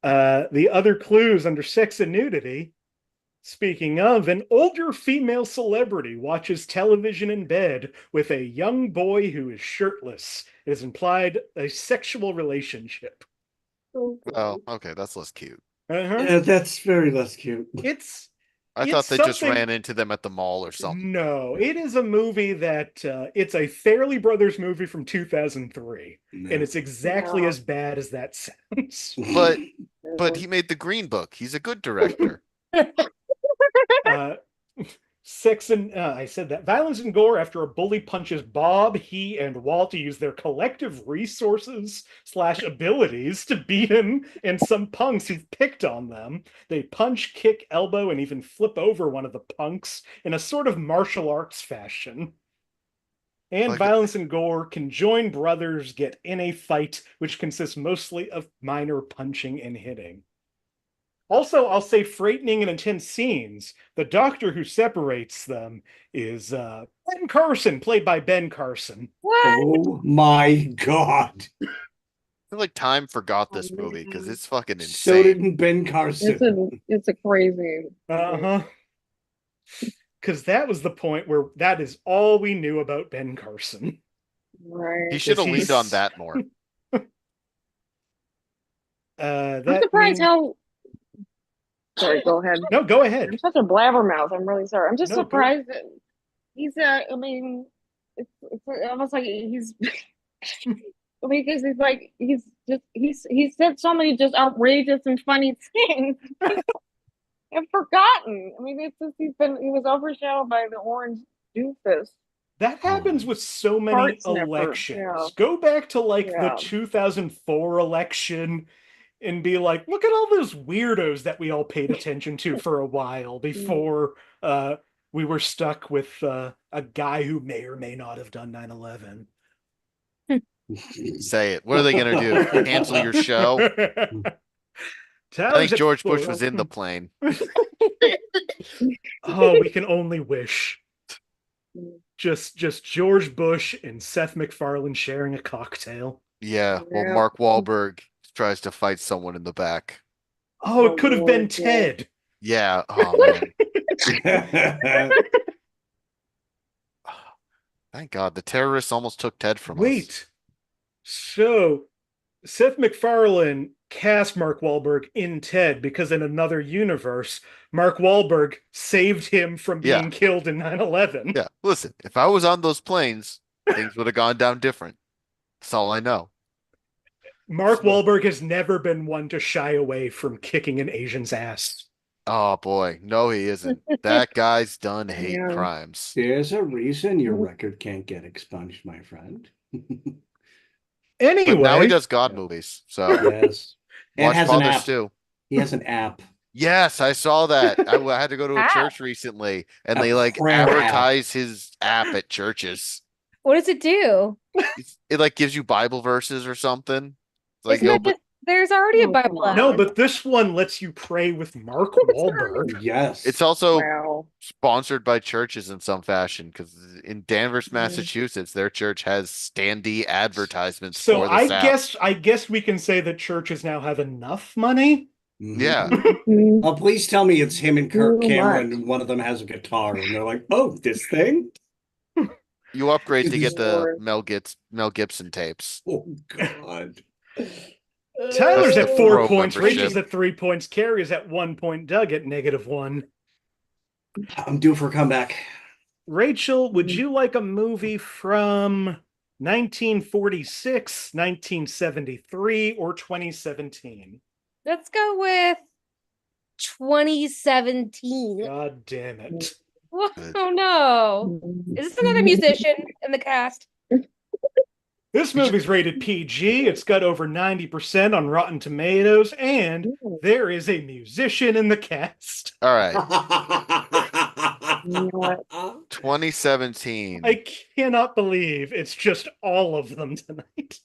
The other clues under sex and nudity. Speaking of, an older female celebrity watches television in bed with a young boy who is shirtless. It is implied a sexual relationship. Oh, okay, that's less cute. Uh-huh. That's very less cute. I It's thought they just something- ran into them at the mall or something. No, it is a movie that it's a Fairley Brothers movie from 2003, and it's exactly Yeah. as bad as that sounds. But he made the Green Book. He's a good director. Sex and I said that violence and gore. After a bully punches Bob, he and Walt use their collective resources / abilities to beat him and some punks who've picked on them. They punch, kick, elbow, and even flip over one of the punks in a sort of martial arts fashion. And Like- violence and gore conjoined brothers get in a fight, which consists mostly of minor punching and hitting. Also, I'll say frightening and intense scenes. The doctor who separates them is Ben Carson, played by Ben Carson. What? Oh my God. I feel like time forgot this Oh, movie because man. it's fucking So insane. did Ben Carson. It's a crazy. Uh-huh. Because that was the point where that is all we knew about Ben Carson. Right. He should have He's- leaned on that more. I'm That surprised means- how. Sorry, go ahead. No, go ahead. I'm such a blabbermouth. I'm really sorry. I'm just No, go- surprised that he's. I mean, it's almost like he's. Because he's like he said so many just outrageous and funny things. I've forgotten. I mean, it's just he was overshadowed by the orange doofus. That happens with so many Heart sniffer, elections. yeah. Go back to like the Yeah. 2004 election and be like, look at all those weirdos that we all paid attention to for a while before we were stuck with a guy who may or may not have done 9/11. Say it. What are they gonna do? Cancel your show? I think George Bush was in the plane. Oh, we can only wish. Just George Bush and Seth MacFarlane sharing a cocktail. Yeah. Well, Yeah. Mark Wahlberg tries to fight someone in the back. Oh, it Oh, could have been Lord, yeah. Ted. Yeah. Oh man. Thank God the terrorists almost took Ted from us. Wait. So Seth MacFarlane cast Mark Wahlberg in Ted because in another universe, Mark Wahlberg saved him from being Yeah. killed in 9/11. Yeah. Listen, if I was on those planes, things would have gone down different. That's all I know. Mark Wahlberg has never been one to shy away from kicking an Asian's ass. Oh boy, no, he isn't. That guy's done hate Yeah. crimes. There's a reason your record can't get expunged, my friend. Anyway, But now he does God movies. So Yes. And watch has an Father app. Stew. He has an app. Yes, I saw that. I had to go to a App? church recently, and A they like prayer app. advertise his app at churches. What does it do? It like gives you Bible verses or something. It's like Isn't you that open. just, there's already a Oh, Bible come app. no, but this one lets you pray with Mark Wahlberg. Yes. It's also Wow. sponsored by churches in some fashion because in Danvers, Mm. Massachusetts, their church has standee advertisements So for this app. I guess we can say that churches now have enough money. Mhm. Yeah. Mm. Oh, please tell me it's him and Kirk Too Cameron, much. and one of them has a guitar, and they're like, "Oh, this thing." You upgrade to This get the Lord. Mel Gibson tapes. Oh God. Tyler's That's at the 4 pro points. membership. Rachel's at 3 points. Carrie is at 1 point. Doug at -1. I'm due for a comeback. Rachel, would you like a movie from 1946, 1973, or 2017? Let's go with 2017. God damn it. Oh no. Is this another musician in the cast? This movie's rated PG. It's got over 90% on Rotten Tomatoes, and there is a musician in the cast. All right. You know what? 2017. I cannot believe it's just all of them tonight.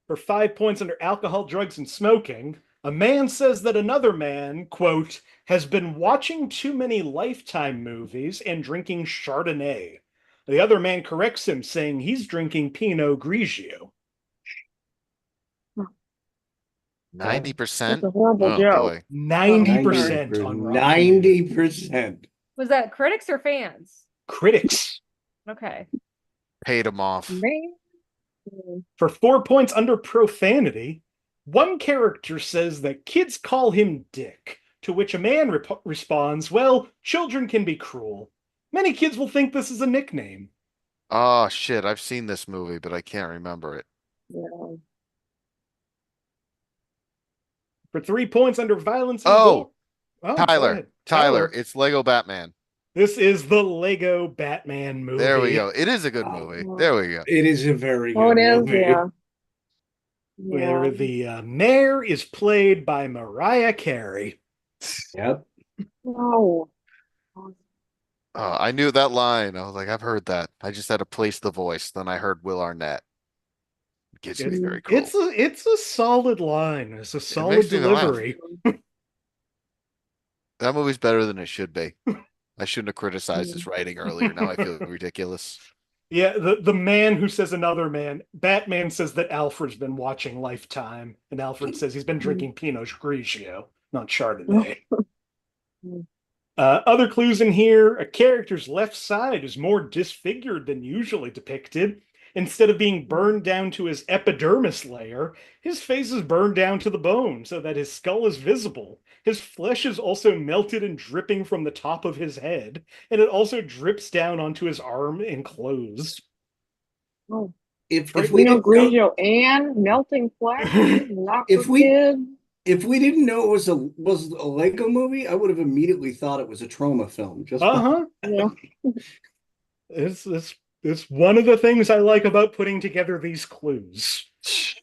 For 5 points under alcohol, drugs, and smoking, a man says that another man, quote, has been watching too many Lifetime movies and drinking Chardonnay. The other man corrects him, saying he's drinking Pinot Grigio. 90%? That's a horrible Oh joke. boy. 90% on Rotten Tomatoes. 90%. Was that critics or fans? Critics. Okay. Paid him off. Man. For 4 points under profanity, one character says that kids call him Dick, to which a man responds, well, children can be cruel. Many kids will think this is a nickname. Oh shit, I've seen this movie, but I can't remember it. Yeah. For 3 points under violence and Oh, gore. Oh, go Tyler, ahead. Tyler, it's Lego Batman. This is the Lego Batman movie. There we go. It is a good movie. There we go. It is a very Oh, good it is, movie. yeah. Where the mayor is played by Mariah Carey. Yep. No. I knew that line. I was like, I've heard that. I just had to place the voice. Then I heard Will Arnett. It gives me very cool. It's a solid line. It's a solid makes me laugh. delivery. That movie's better than it should be. I shouldn't have criticized his writing earlier. Now I feel ridiculous. Yeah, the man who says another man, Batman says that Alfred's been watching Lifetime, and Alfred says he's been drinking Pinot Grigio, not Chardonnay. Other clues in here, a character's left side is more disfigured than usually depicted. Instead of being burned down to his epidermis layer, his face is burned down to the bone so that his skull is visible. His flesh is also melted and dripping from the top of his head, and it also drips down onto his arm and clothes. Oh. If Pinot we didn't know, Grigio and melting flesh, not If for we- kids. if we didn't know it was a Lego movie, I would have immediately thought it was a trauma film. Just Yeah. It's one of the things I like about putting together these clues.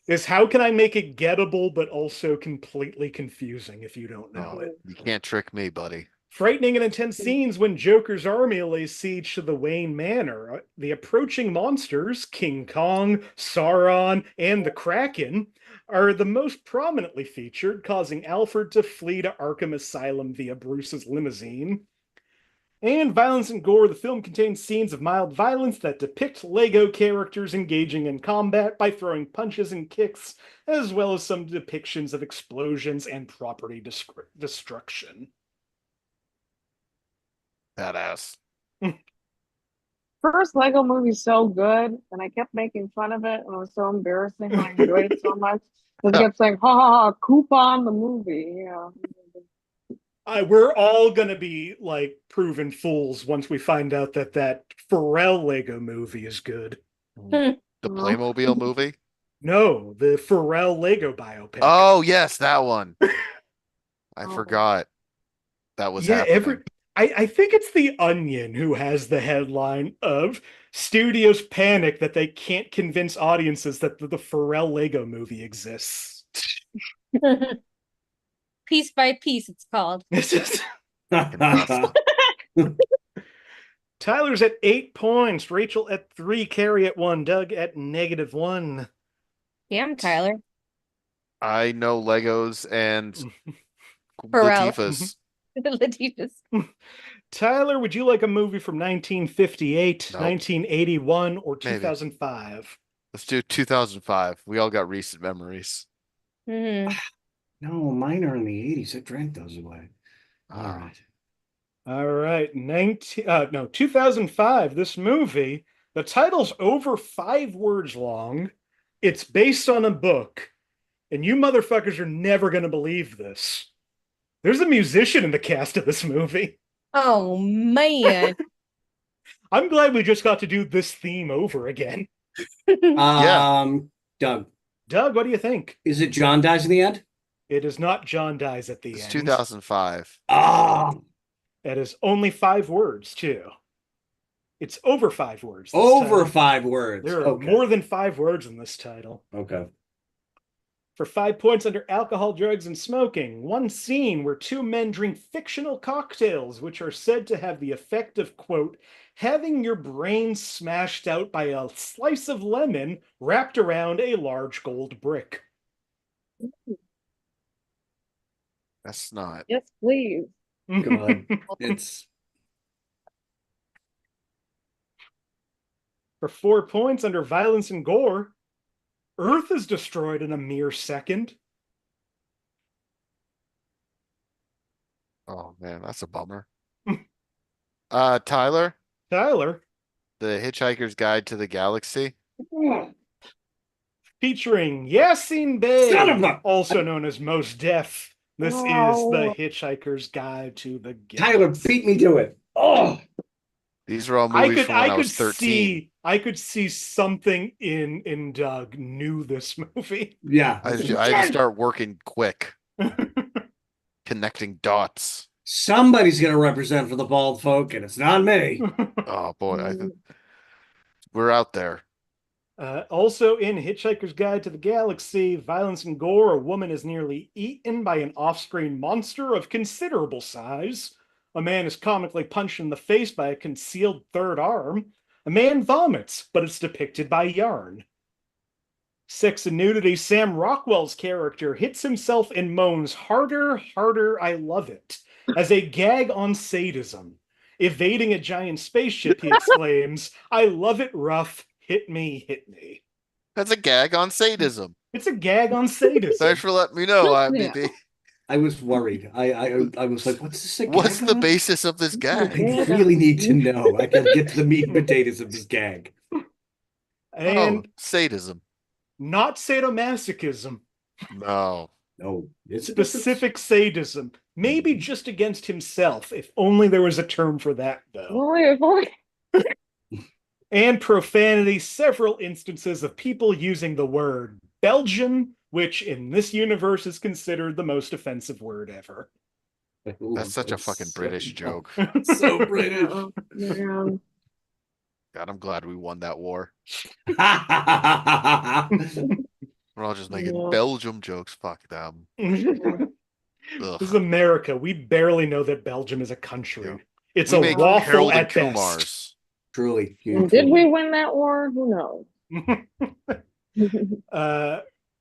Is how can I make it gettable but also completely confusing if you don't know it. You can't trick me, buddy. Frightening and intense scenes when Joker's army lays siege to the Wayne Manor. The approaching monsters, King Kong, Sauron, and the Kraken, are the most prominently featured, causing Alfred to flee to Arkham Asylum via Bruce's limousine. And violence and gore, the film contains scenes of mild violence that depict Lego characters engaging in combat by throwing punches and kicks, as well as some depictions of explosions and property destruction. Badass. First Lego movie's so good, and I kept making fun of it, and it was so embarrassing. I enjoyed it so much. I kept saying, ha ha ha, coupon the movie. Yeah. We're all going to be like proven fools once we find out that Pharrell Lego movie is good. The Playmobil movie? No, the Pharrell Lego biopic. Oh, yes, that one. I forgot. That was happening. I think it's The Onion who has the headline of studios panic that they can't convince audiences that the Pharrell Lego movie exists. Piece by piece, it's called. It's just Impressed. Tyler's at 8 points, Rachel at 3, Carrie at 1, Doug at -1. Damn, Tyler. I know Legos and Pharrell. Latifah's. Latifah's. Tyler, would you like a movie from 1958, Nope. 1981, or Maybe. 2005? Let's do 2005. We all got recent memories. Mhm. No, mine are in the 80s. I drank those away. All Ah. right. All right, 2005. This movie, the title's over 5 words long. It's based on a book, and you motherfuckers are never going to believe this. There's a musician in the cast of this movie. Oh, man. I'm glad we just got to do this theme over again. Yeah. Doug, Doug, what do you think? is it John dies in the end? It is not John dies at the It's end. 2005. Oh, That is only 5 words, too. It's over 5 words. this over time. 5 words. There are Okay. more than 5 words in this title. Okay. For 5 points under alcohol, drugs, and smoking, one scene where 2 men drink fictional cocktails, which are said to have the effect of, quote, having your brain smashed out by a slice of lemon wrapped around a large gold brick. That's not. Yes, please. God. It's For 4 points under violence and gore, Earth is destroyed in a mere second. Oh man, that's a bummer. Tyler, Tyler, The Hitchhiker's Guide to the Galaxy. featuring Yassine Bey, Son of a- also known as Mos Def. This is The Oh. Hitchhiker's Guide to the Galaxy. Tyler beat me to it. Oh, These are all movies from when I was 13. I could see something in Doug knew this movie. yeah. I had to start working quick, connecting dots. Somebody's gonna represent for the bald folk, and it's not me. Oh boy, we're out there. Also in Hitchhiker's Guide to the Galaxy, violence and gore, a woman is nearly eaten by an off-screen monster of considerable size. A man is comically punched in the face by a concealed third arm. A man vomits, but it's depicted by yarn. Sex and nudity, Sam Rockwell's character hits himself and moans, "Harder, harder, I love it," as a gag on sadism. Evading a giant spaceship, he exclaims, "I love it rough, hit me, hit me." That's a gag on sadism. It's a gag on sadism. Thanks for letting me know, IMDb. I was worried. I was like, what's this? What's the basis of this I gag? really need to know. I gotta get to the meat and potatoes of this gag. And Oh, sadism. not sadomasochism, No. No, it's specific sadism. Maybe just against himself, if only there was a term for that, though. If only. And profanity, several instances of people using the word Belgian, which in this universe is considered the most offensive word ever. That's such a fucking British joke. So British. Oh, man. God, I'm glad we won that war. This We're all just making Yeah. Belgium jokes. Fuck them. This is America. We barely know that Belgium is a country. Yeah. It's We a make waffle Harold and at best. Kumars. Truly. And did we win that war? Who knows?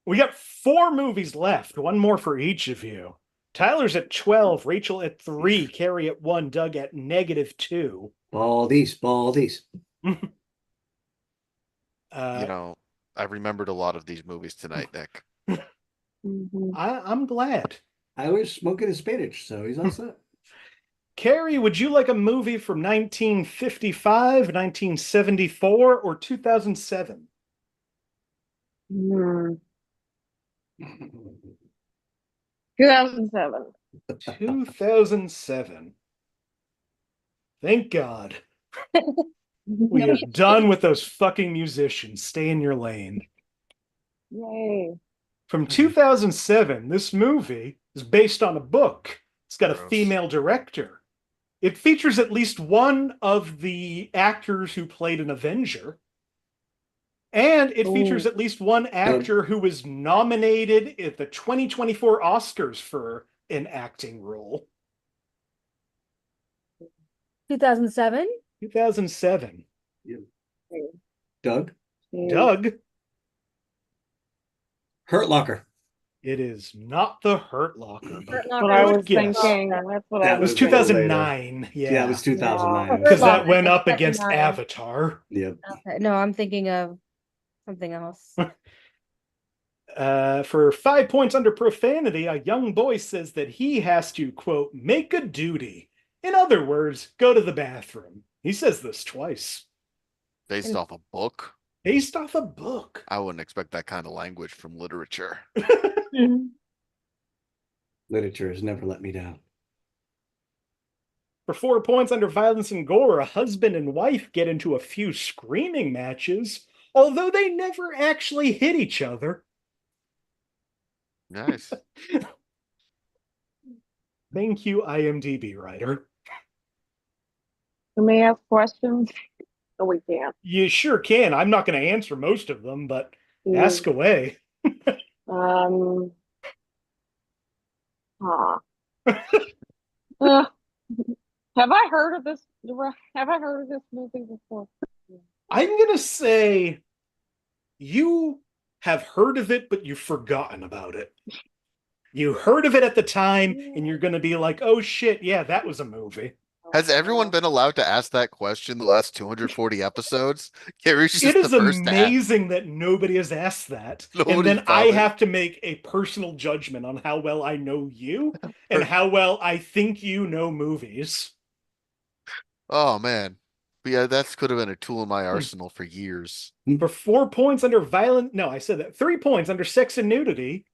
We got 4 movies left, one more for each of you. Tyler's at 12, Rachel at 3, Carrie at 1, Doug at -2. Baldies. You know, I remembered a lot of these movies tonight, Nick. Mhm. I'm glad. I was smoking his Spanish, so he's all set. Carrie, would you like a movie from 1955, 1974, or 2007? Hmm. 2007. 2007. Thank God. We are done with those fucking musicians. Stay in your lane. Yay. From 2007, this movie is based on a book. It's got a Gross. female director. It features at least one of the actors who played an Avenger. And it features at least one actor who was nominated at the 2024 Oscars for an acting role. 2007? 2007. Doug? Doug? Hurt Locker. It is not the Hurt Locker. That's what I was thinking. That's what It was 2009. Yeah, it was 2009. Because that went up against Avatar. Yep. Okay. No, I'm thinking of something else. For 5 points under profanity, a young boy says that he has to, quote, make a duty. In other words, go to the bathroom. He says this twice. Based off a book? Based off a book. I wouldn't expect that kind of language from literature. Literature has never let me down. For 4 points under violence and gore, a husband and wife get into a few screaming matches, although they never actually hit each other. Nice. Thank you, IMDb writer. Can we ask questions? No, we can't. You sure can. I'm not going to answer most of them, but ask away. Have I heard of this? Have I heard of this movie before? I'm going to say you have heard of it, but you've forgotten about it. You heard of it at the time, and you're going to be like, oh shit, yeah, that was a movie. Has everyone been allowed to ask that question the last 240 episodes? Carrie's just It is the first amazing that nobody has asked that. And then I have to make a personal judgment on how well I know you and how well I think you know movies. Oh, man. But yeah, that could have been a tool in my arsenal for years. For 4 points under violent... No, I said that. 3 points under sex and nudity.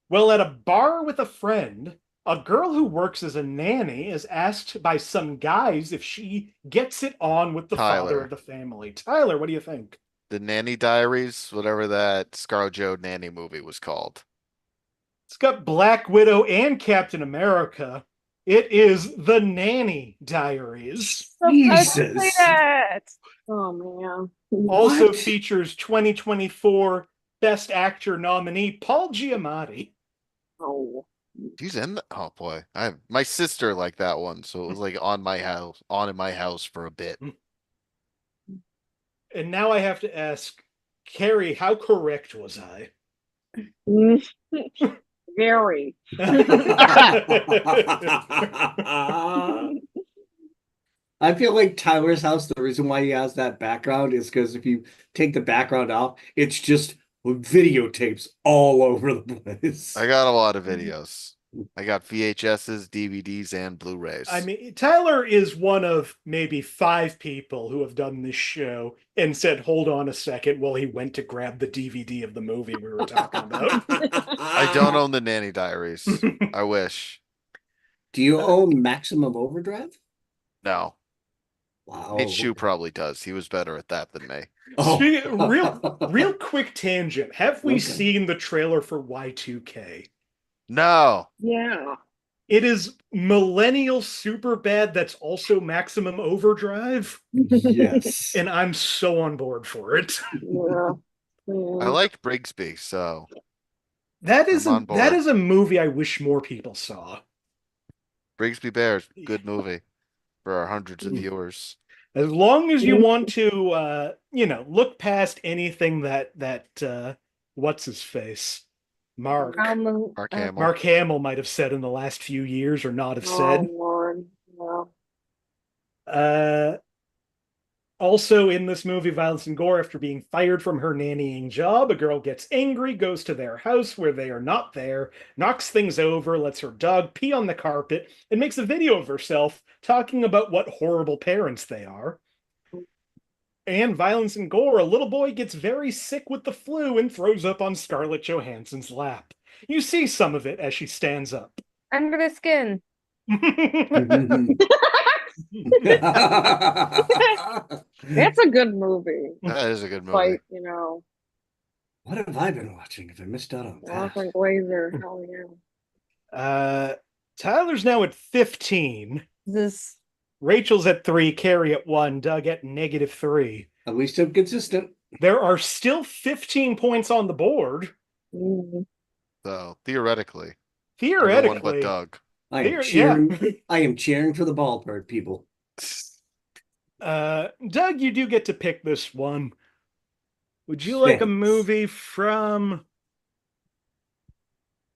Well, at a bar with a friend, a girl who works as a nanny is asked by some guys if she gets it on with the father of the family. Tyler, what do you think? The Nanny Diaries, whatever that ScarJo nanny movie was called. It's got Black Widow and Captain America. It is The Nanny Diaries. Jesus. Oh, man. Also features 2024 Best Actor nominee Paul Giamatti. Oh. He's in the, oh boy. My sister liked that one, so it was like on in my house for a bit. And now I have to ask, Carrie, how correct was I? Very. I feel like Tyler's house, the reason why he has that background is because if you take the background off, it's just videotapes all over the place. I got a lot of videos. I got VHSs, DVDs, and Blu-rays. I mean, Tyler is one of maybe 5 people who have done this show and said, hold on a second, while he went to grab the DVD of the movie we were talking about. I don't own the Nanny Diaries. I wish. Do you own Maximum Overdrive? No. Wow. Nate Shue probably does. He was better at that than me. Real quick tangent. Have we seen the trailer for Y2K? No. Yeah. It is millennial Superbad that's also Maximum Overdrive. Yes. And I'm so on board for it. Yeah. I like Brigsby, so that is a movie I wish more people saw. Brigsby Bears, good movie for our hundreds of viewers. As long as you want to look past anything that what's his face? Mark Hamill might have said in the last few years or not have said. Lord. Yeah. Also in this movie, violence and gore, after being fired from her nannying job, a girl gets angry, goes to their house where they are not there, knocks things over, lets her dog pee on the carpet, and makes a video of herself talking about what horrible parents they are. And violence and gore, a little boy gets very sick with the flu and throws up on Scarlett Johansson's lap. You see some of it as she stands up. Under the skin. That's a good movie. That is a good movie. Like, what have I been watching if I missed out on that? Jonathan Glazer. Hell yeah. Tyler's now at 15. This Rachel's at 3, Carrie at 1, Doug at -3. At least I'm consistent. There are still 15 points on the board. So theoretically, Theoretically, everyone but Doug. I am cheering for the bald bird people. Doug, you do get to pick this one. Would you like a movie from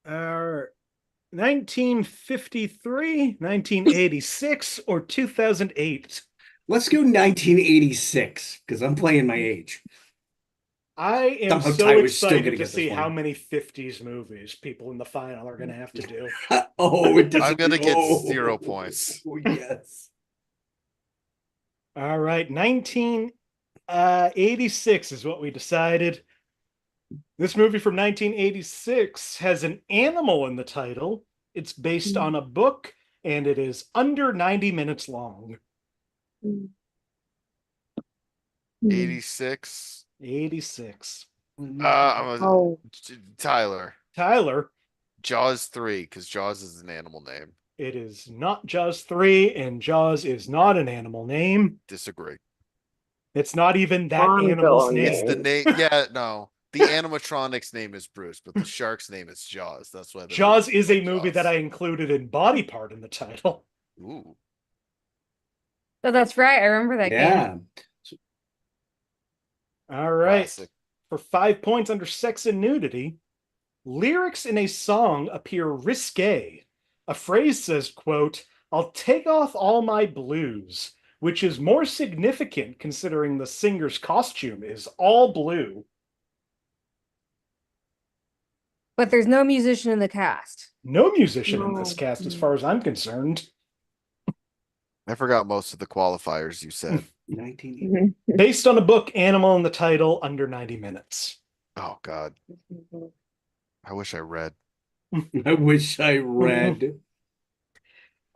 1953, 1986, or 2008? Let's go 1986, because I'm playing my age. I am so excited to see how many 50s movies people in the final are going to have to do. Oh, it doesn't. I'm going to get 0 points. Oh, yes. All right, 1986 is what we decided. This movie from 1986 has an animal in the title. It's based on a book, and it is under 90 minutes long. 86. 86. Tyler. Jaws 3, because Jaws is an animal name. It is not Jaws 3, and Jaws is not an animal name. Disagree. It's not even that animal's name. It's the name. Yeah, no. The animatronic's name is Bruce, but the shark's name is Jaws. That's why. Jaws is a movie that I included in Body Part in the title. Ooh. Oh, that's right. I remember that game. All right. Classic. For 5 points under sex and nudity, lyrics in a song appear risque. A phrase says, quote, "I'll take off all my blues," which is more significant considering the singer's costume is all blue. But there's no musician in the cast. No musician in this cast, as far as I'm concerned. I forgot most of the qualifiers you said. 1980. Based on a book, animal in the title, under 90 minutes. Oh, God. I wish I read. I wish I read.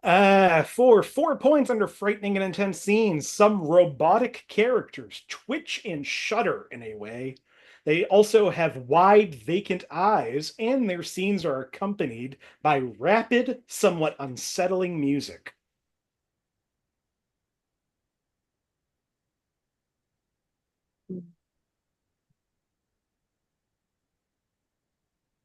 For 4 points under frightening and intense scenes, some robotic characters twitch and shudder in a way. They also have wide, vacant eyes, and their scenes are accompanied by rapid, somewhat unsettling music.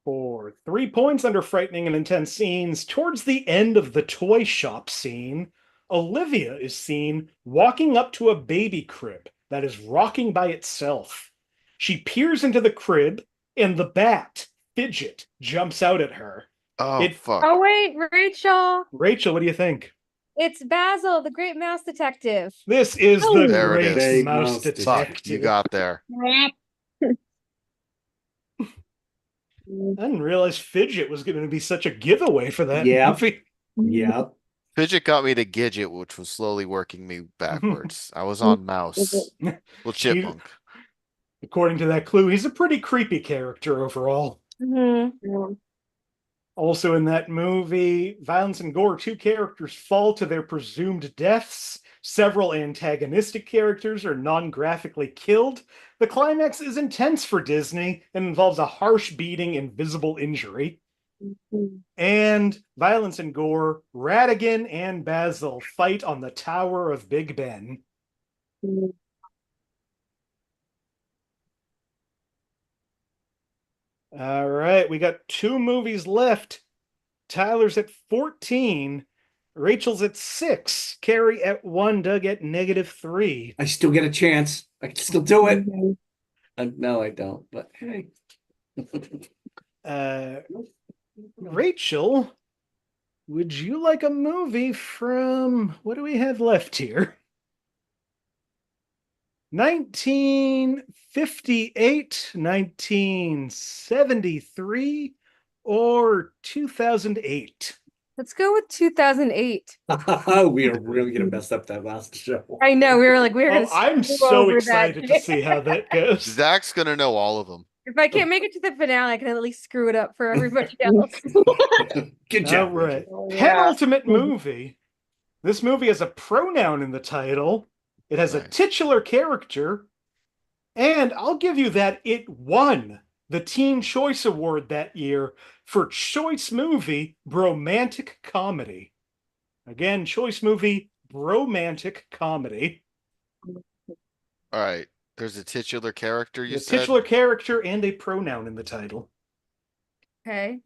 For 3 points under frightening and intense scenes, towards the end of the toy shop scene, Olivia is seen walking up to a baby crib that is rocking by itself. She peers into the crib, and the bat, Fidget, jumps out at her. Oh, fuck. Oh, wait, Rachel. Rachel, what do you think? It's Basil, the great mouse detective. This is the There it great is. mouse Fuck, detective. you got there. I didn't realize Fidget was going to be such a giveaway for that movie. Yeah. Fidget got me to Gidget, which was slowly working me backwards. I was on mouse. Well, chipmunk. According to that clue, he's a pretty creepy character overall. Also in that movie, violence and gore, 2 characters fall to their presumed deaths. Several antagonistic characters are non-graphically killed. The climax is intense for Disney and involves a harsh beating and visible injury. And violence and gore, Ratigan and Basil fight on the Tower of Big Ben. All right, we got 2 movies left. Tyler's at 14. Rachel's at 6. Carrie at 1. Doug at -3. I still get a chance. I can still do it. No, I don't. But hey. Rachel, would you like a movie from, what do we have left here? 1958, 1973, or 2008? Let's go with 2008. We are really going to mess up that last show. I know. We were going to. I'm so excited to see how that goes. Zach's going to know all of them. If I can't make it to the finale, I can at least screw it up for everybody else. Good job. All right. Penultimate movie. This movie has a pronoun in the title. It has a titular character. And I'll give you that it won the Teen Choice Award that year for Choice Movie Bromantic Comedy. Again, Choice Movie romantic comedy. All right. There's a titular character, you A said? titular character and a pronoun in the title. Okay.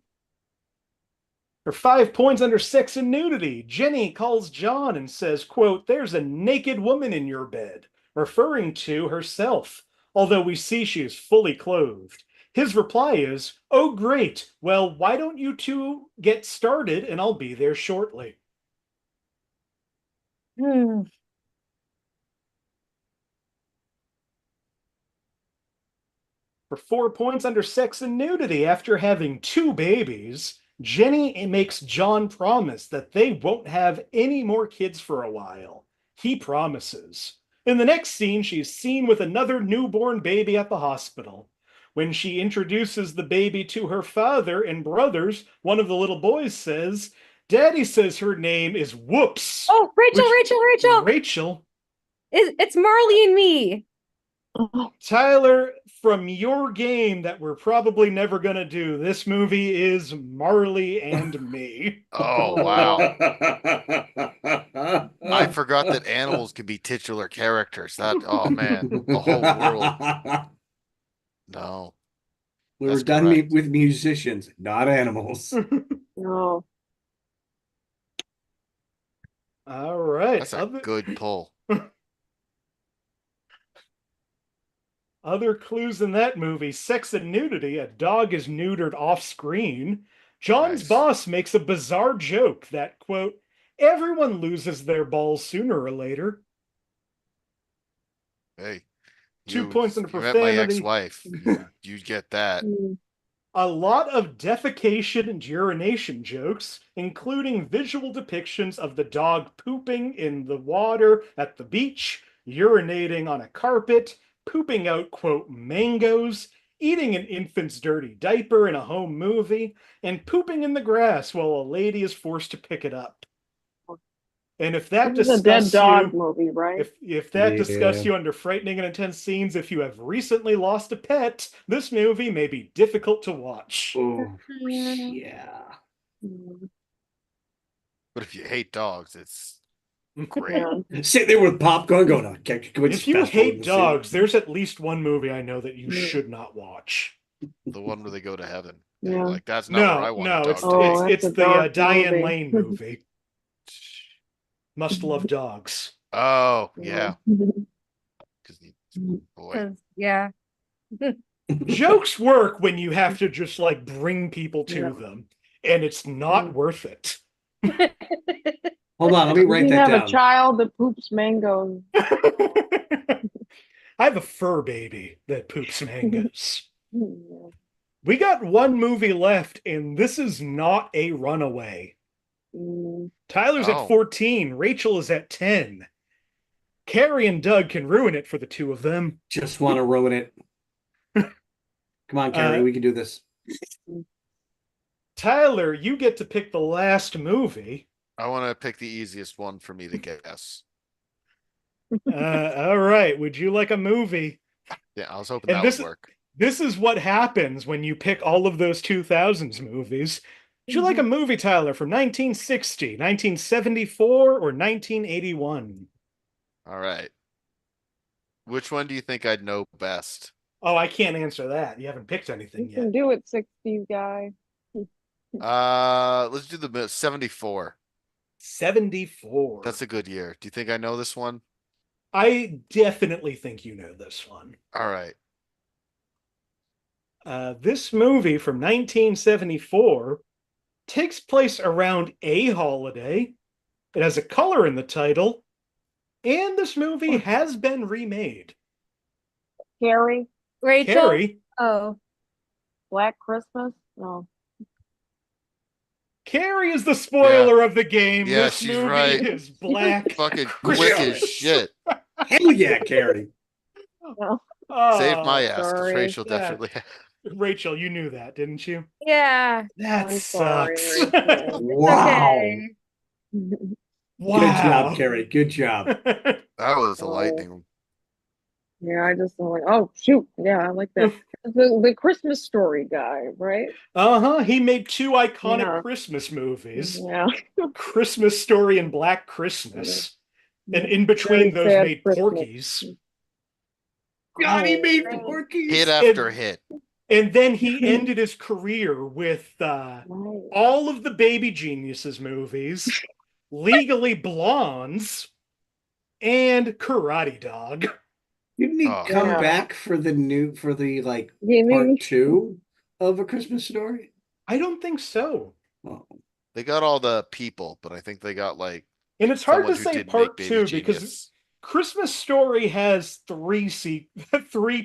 For 5 points under sex and nudity, Jenny calls John and says, quote, "There's a naked woman in your bed," referring to herself, although we see she is fully clothed. His reply is, "Oh, great. Well, why don't you two get started and I'll be there shortly." Hmm. For 4 points under sex and nudity, after having 2 babies, Jenny makes John promise that they won't have any more kids for a while. He promises. In the next scene, she's seen with another newborn baby at the hospital. When she introduces the baby to her father and brothers, one of the little boys says, "Daddy says her name is Whoops." Oh, Rachel. Rachel. It's Marley and Me. Tyler, from your game that we're probably never going to do, this movie is Marley and Me. Oh, wow. I forgot that animals can be titular characters. Oh man, the whole world. No. We were That's done correct. with musicians, not animals. No. All right. That's a good pull. Other clues in that movie: sex and nudity. A dog is neutered off screen. John's Nice. boss makes a bizarre joke that, quote, "Everyone loses their balls sooner or later." Hey, 2 points under you met my profanity. ex-wife. You get that. A lot of defecation and urination jokes, including visual depictions of the dog pooping in the water at the beach, urinating on a carpet, pooping out, quote, mangoes, eating an infant's dirty diaper in a home movie, and pooping in the grass while a lady is forced to pick it up. And if that This is a dead disgusts dog you, movie, right? if that Yeah. disgusts you under frightening and intense scenes, if you have recently lost a pet, this movie may be difficult to watch. Oh, yeah. But if you hate dogs, it's great. Yeah. Sit there with popcorn going, can we If just you fast forward hate the dogs, scene? there's at least one movie I know that you Yeah. should not watch. The one where they go to heaven. Yeah. Like, that's not where I want a dog it's to Oh, be. it's that's the a dark Diane movie. Lane movie. Must Love Dogs. Oh, yeah. Because boy. 'Cause, yeah. Jokes work when you have to just like bring people to Yeah. them, and it's not worth it. Hold on, let me write You that have down. a child that poops mangoes. I have a fur baby that poops mangoes. Yeah. We got one movie left, and this is not a runaway. Tyler's Oh. at 14. Rachel is at 10. Carrie and Doug can ruin it for the two of them. Just want to ruin it. Come on, Carrie, we can do this. Tyler, you get to pick the last movie. I want to pick the easiest one for me to guess. All right. Would you like a movie? Yeah, I was hoping And that this- would work. This is what happens when you pick all of those 2000s movies. Would you like a movie, Tyler, from 1960, 1974, or 1981? All right. Which one do you think I'd know best? Oh, I can't answer that. You haven't picked anything You yet. can do it, 60s guy. Let's do the 74. 74. That's a good year. Do you think I know this one? I definitely think you know this one. All right. This movie from 1974 takes place around a holiday. It has a color in the title, and this movie has been remade. Carrie, Rachel. Carrie, Oh. Black Christmas. No. Carrie is the spoiler of the game. Yeah, This she's movie right. is Black Fucking quick as Christmas. shit. Hell yeah, Carrie. Oh, Saved my ass because sorry. Rachel Yeah. definitely. Rachel, you knew that, didn't you? Yeah. That I'm sorry, sucks. Rachel. Wow. Okay. Wow. Good job, Carrie. Good job. That was a Oh. lightning. Yeah, I just like, oh shoot, yeah, I like that. The Christmas Story guy, right? Uh-huh. He made two iconic Yeah. Christmas movies. Yeah. Christmas Story and Black Christmas. And in between those sad made Christmas. Porky's. God, he made Right. Porky's. Hit after hit. And then he ended his career with all of the Baby Geniuses movies, Legally Blondes, and Karate Dog. Didn't he come Yeah. back for the Yeah, maybe. part 2 of A Christmas Story? I don't think so. Oh. They got all the people, but I think they got like And it's hard to someone who say did part make Baby 2 Genius. because Christmas Story has three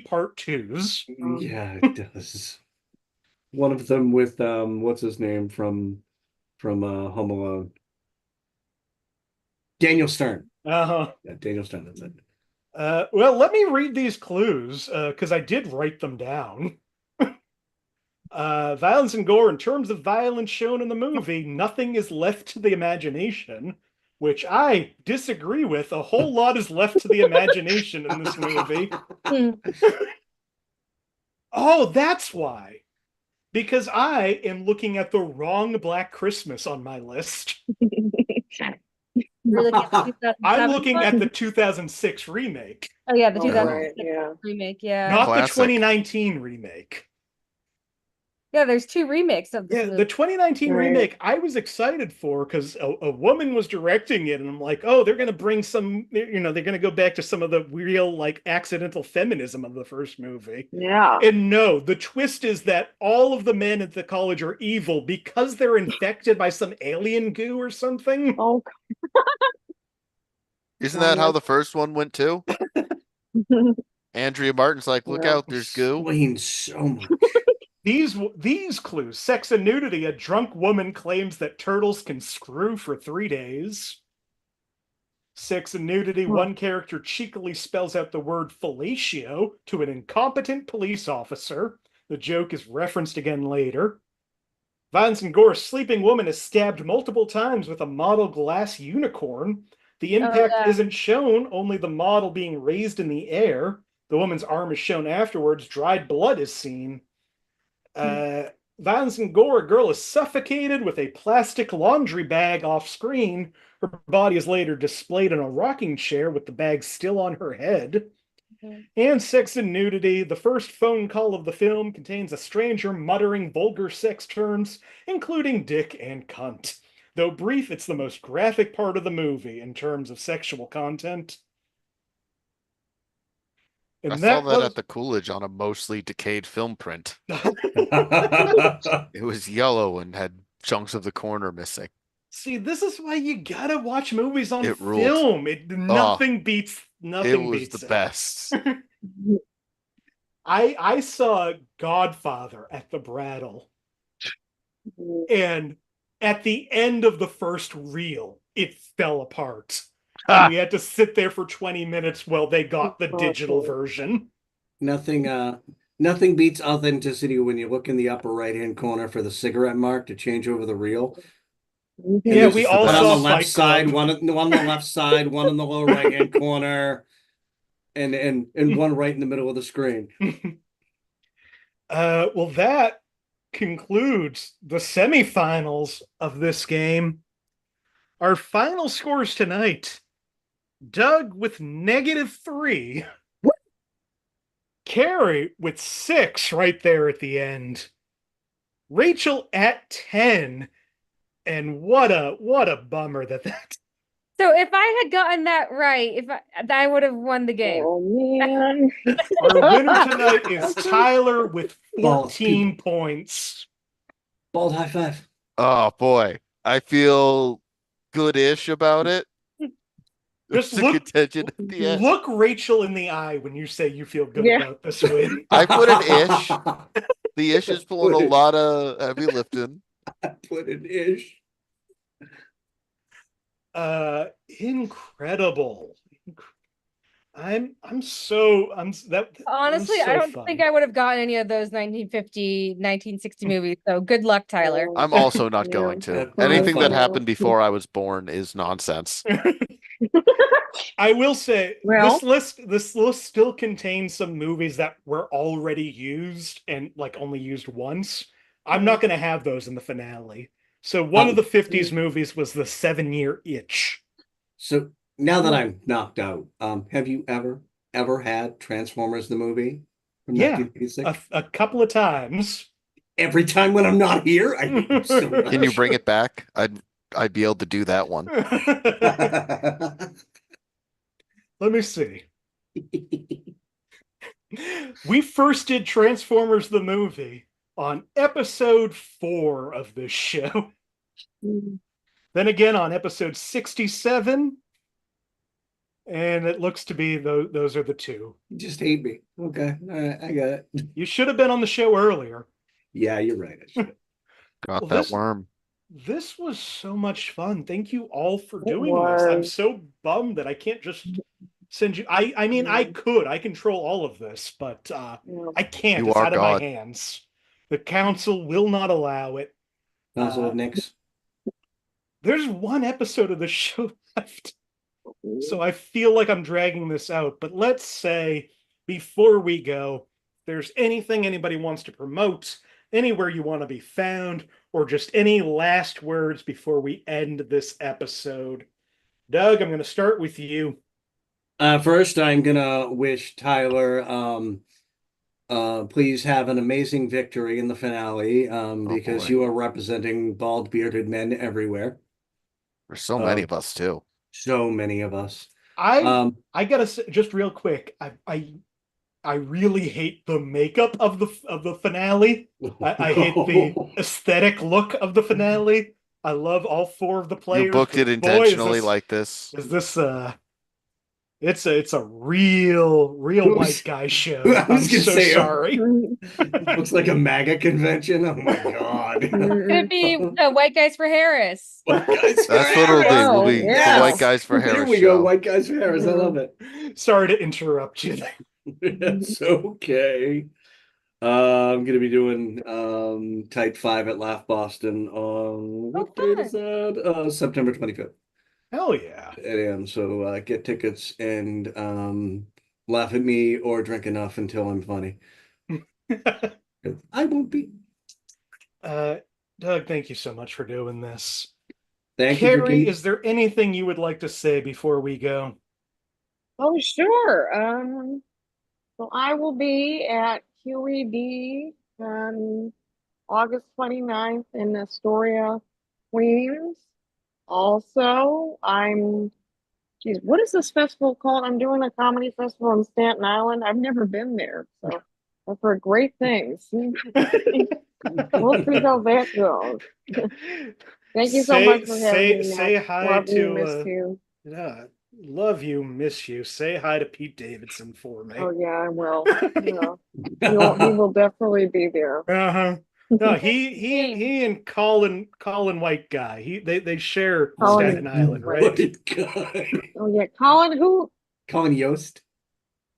part 2s. Yeah, it does. One of them with what's his name from Home Alone? Daniel Stern. Uh-huh. Yeah, Daniel Stern, that's it. Well, let me read these clues, because I did write them down. Violence and gore. In terms of violence shown in the movie, nothing is left to the imagination, which I disagree with. A whole lot is left to the imagination in this movie. Oh, that's why. Because I am looking at the wrong Black Christmas on my list. You're looking at the 2007 I'm looking one? at the 2006 remake, Oh yeah, the Oh, 2006 right, yeah. remake. Yeah, not Classic. the 2019 remake. yeah. There's two remakes of this Yeah, movie. the 2019 Right. remake I was excited for because a woman was directing it, and I'm like, oh, they're gonna bring some, they're gonna go back to some of the real like accidental feminism of the first movie. Yeah. And no, the twist is that all of the men at the college are evil because they're infected by some alien goo or something. Oh. Isn't that how the first one went too? God. Andrea Martin's like, look Yeah. out, there's goo. Explains so much. These clues: sex and nudity. A drunk woman claims that turtles can screw for 3 days. Sex and nudity. One character cheekily spells out the word fellatio to an incompetent police officer. The joke is referenced again later. Violence and gore. A sleeping woman is stabbed multiple times with a model glass unicorn. The impact yeah. isn't shown, only the model being raised in the air. The woman's arm is shown afterwards. Dried blood is seen. Violence and gore. A girl is suffocated with a plastic laundry bag off screen. Her body is later displayed in a rocking chair with the bag still on her head. And sex and nudity. The first phone call of the film contains a stranger muttering vulgar sex terms, including dick and cunt. Though brief, it's the most graphic part of the movie in terms of sexual content. And I saw that was... at the Coolidge on a mostly decayed film print. It was yellow and had chunks of the corner missing. See, this is why you gotta watch movies on It ruled. film. Nothing beats It was the best. I saw Godfather at the Brattle, and at the end of the first reel, it fell apart. And we had to sit there for 20 minutes while they got the digital version. Nothing beats authenticity when you look in the upper right-hand corner for the cigarette mark to change over the reel. Yeah, we all one saw on the left Fight side, Club. one on the left side, one in the lower right-hand corner, and one right in the middle of the screen. Well, that concludes the semifinals of this game. Our final scores tonight: Doug with -3, Carrie with 6 right there at the end, Rachel at 10, and what a bummer that. So if I had gotten that right, I would have won the game. Oh man. Our winner tonight is Tyler with 14 points. Bald high five. Oh boy, I feel good-ish about it. Just look Rachel in the eye when you say you feel good about this win. I put an ish. The ish is pulling a lot of heavy lifting. I put an ish. Incredible. Honestly, I don't think I would have gotten any of those 1950, 1960 movies. So good luck, Tyler. I'm also not going to. Anything that happened before I was born is nonsense. I will say, this list still contains some movies that were already used and like only used once. I'm not going to have those in the finale. So one of the 50s movies was The 7-Year Itch. So Now that I'm knocked out, have you ever had Transformers the movie from Yeah, 1986? a couple of times. Every time when I'm not here, I hate you so Can you much. bring it back? I'd be able to do that one. Let me see. We first did Transformers the movie on episode 4 of this show. Then again on episode 67. And it looks to be those are the two. You just hate me. Okay, all right, I got it. You should have been on the show earlier. Yeah, you're right. I should. Got Well, that worm. This was so much fun. Thank you all for It doing this. I'm was. so bummed that I can't just send you. I mean, I could. I control all of this, but I can't. You It's are out of God. my hands. The council will not allow it. Council of Nix. There's one episode of the show left. So I feel like I'm dragging this out. But let's say before we go, if there's anything anybody wants to promote, anywhere you want to be found, or just any last words before we end this episode. Doug, I'm going to start with you. First, I'm gonna wish Tyler please have an amazing victory in the finale because boy. you are representing bald bearded men everywhere. There's so many of us too. So many of us. I gotta say, just real quick, I really hate the makeup of the finale. I hate the aesthetic look of the finale. I love all 4 of the players. You booked it but boy, intentionally like this. Is this it's a real white guy show. I was I'm gonna so say, sorry. Looks like a MAGA convention. Oh my God. Could be White Guys for Harris. White guys for That's what it'll be. Harris. We'll be Yes. the White Guys for Here Harris we go, show. White guys for Harris. I love it. Sorry to interrupt you. It's okay. I'm gonna be doing Type 5 at Laugh Boston on what date is that? September 25th Hell yeah. at 8 a.m. So get tickets and laugh at me or drink enough until I'm funny. I won't be. Doug, thank you so much for doing this. Thank you for Carrie, giving- is there anything you would like to say before we go? Oh, sure. So I will be at QED on August 29th in Astoria, Queens. Also, geez, what is this festival called? I'm doing a comedy festival in Staten Island. I've never been there, so I've heard great things. We'll see how that goes. Thank you so much for having me. Say hi Love you, to miss you. love you, miss you. Say hi to Pete Davidson for me. Oh yeah, I will. Yeah. He will definitely be there. Uh-huh. No, he and Colin White Guy. They share Colin Staten Island, right? White guy. Oh yeah, Colin who? Colin Yost.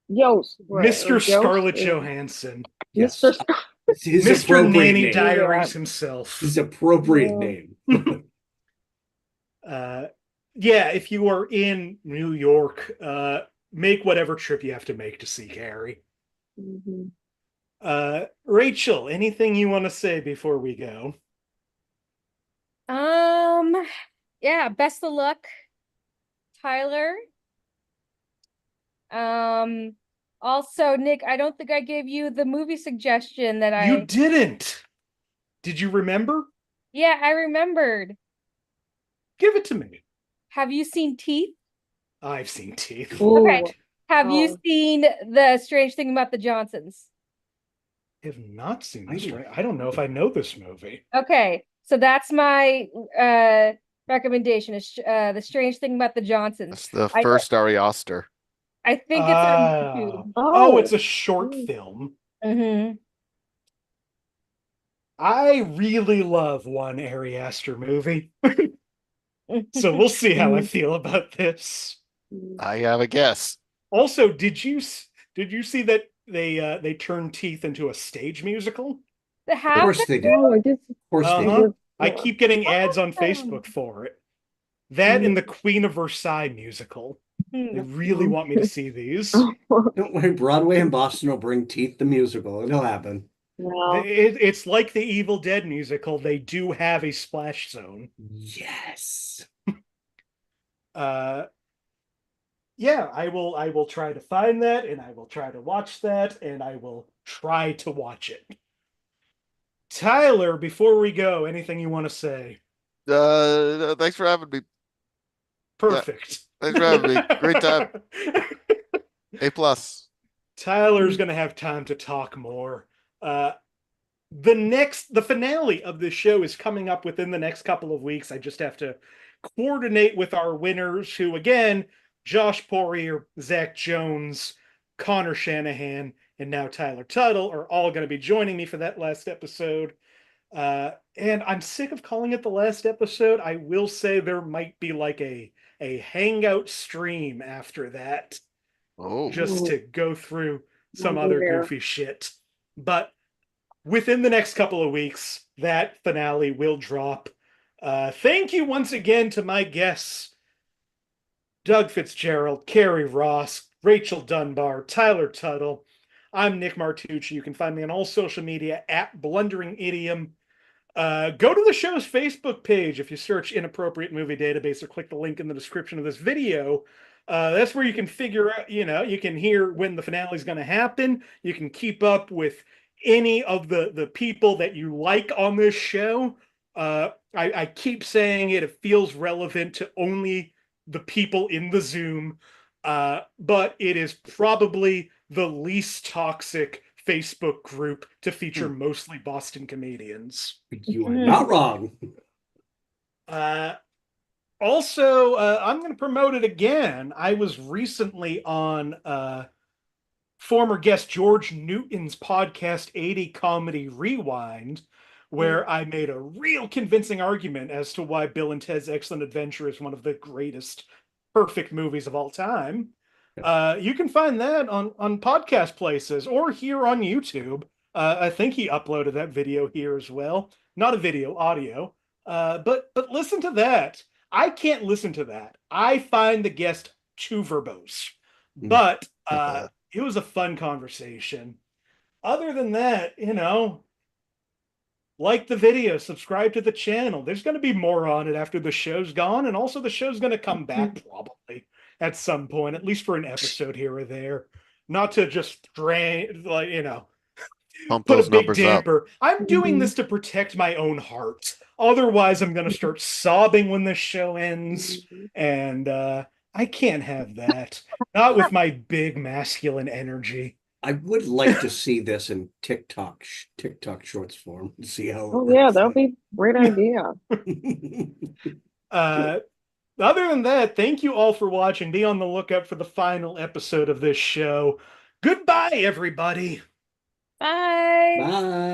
Yost. Right. Mr. Yost? Scarlett Yeah. Johansson. Yes. Mr. Scar- His Mr. appropriate Nanny name. Diaries himself. His appropriate Yeah. name. Yeah, if you are in New York, make whatever trip you have to make to see Carrie. Mhm. Rachel, anything you want to say before we go? Yeah, best of luck, Tyler. Also, Nick, I don't think I gave you the movie suggestion that You didn't. Did you remember? Yeah, I remembered. Give it to me. Have you seen Teeth? I've seen Teeth. Ooh. Okay. Have you Oh. seen The Strange Thing About the Johnsons? I have not seen this. I don't know if I know this movie. Okay, so that's my recommendation is The Strange Thing About the Johnsons. That's the I- first Ari Aster. I think it's on YouTube. Oh, it's a short Mm. film. Mm-hmm. I really love one Ari Aster movie. So we'll see how I feel about this. I have a guess. Also, did you see that they turned Teeth into a stage musical? Of course they did. Oh, I did. Of course they Uh-huh. did. I keep getting ads on Awesome. Facebook for it. That and the Queen of Versailles musical. They really want me to see these. Don't worry, Broadway and Boston will bring Teeth the musical. It'll happen. No. It's like the Evil Dead musical. They do have a splash zone. Yes. yeah, I will try to find that, and I will try to watch that, and I will try to watch it. Tyler, before we go, anything you want to say? Thanks for having me. Perfect. Thanks for having me. Great time. A+. Tyler's gonna have time to talk more. The finale of this show is coming up within the next couple of weeks. I just have to coordinate with our winners, who again, Josh Poirier, Zach Jones, Connor Shanahan, and now Tyler Tuttle are all going to be joining me for that last episode. And I'm sick of calling it the last episode. I will say there might be like a hangout stream after that, just to go through some other goofy shit. But within the next couple of weeks, that finale will drop. Thank you once again to my guests, Doug Fitzgerald, Carrie Ross, Rachel Dunbar, Tyler Tuttle. I'm Nick Martucci. You can find me on all social media at Blundering Idiom. Go to the show's Facebook page if you search Inappropriate Movie Database, or click the link in the description of this video. That's where you can figure out, you can hear when the finale is going to happen. You can keep up with any of the people that you like on this show. I keep saying it feels relevant to only the people in the Zoom, but it is probably the least toxic Facebook group to feature mostly Boston comedians. You are not wrong. Also, I'm going to promote it again. I was recently on former guest George Newton's podcast 80 Comedy Rewind, where I made a real convincing argument as to why Bill and Ted's Excellent Adventure is one of the greatest perfect movies of all time. You can find that on podcast places or here on YouTube. I think he uploaded that video here as well. Not a video, audio. But listen to that. I can't listen to that. I find the guest too verbose. But it was a fun conversation. Other than that, like the video, subscribe to the channel. There's going to be more on it after the show's gone, and also the show's going to come back probably at some point, at least for an episode here or there. Not to just drain, Pump put those a big numbers up. damper. I'm doing this to protect my own heart. Otherwise, I'm going to start sobbing when the show ends, and I can't have that. Not with my big masculine energy. I would like to see this in TikTok shorts form and see how. Oh yeah, that would be a great idea. Other than that, thank you all for watching. Be on the lookout for the final episode of this show. Goodbye, everybody. Bye. Bye.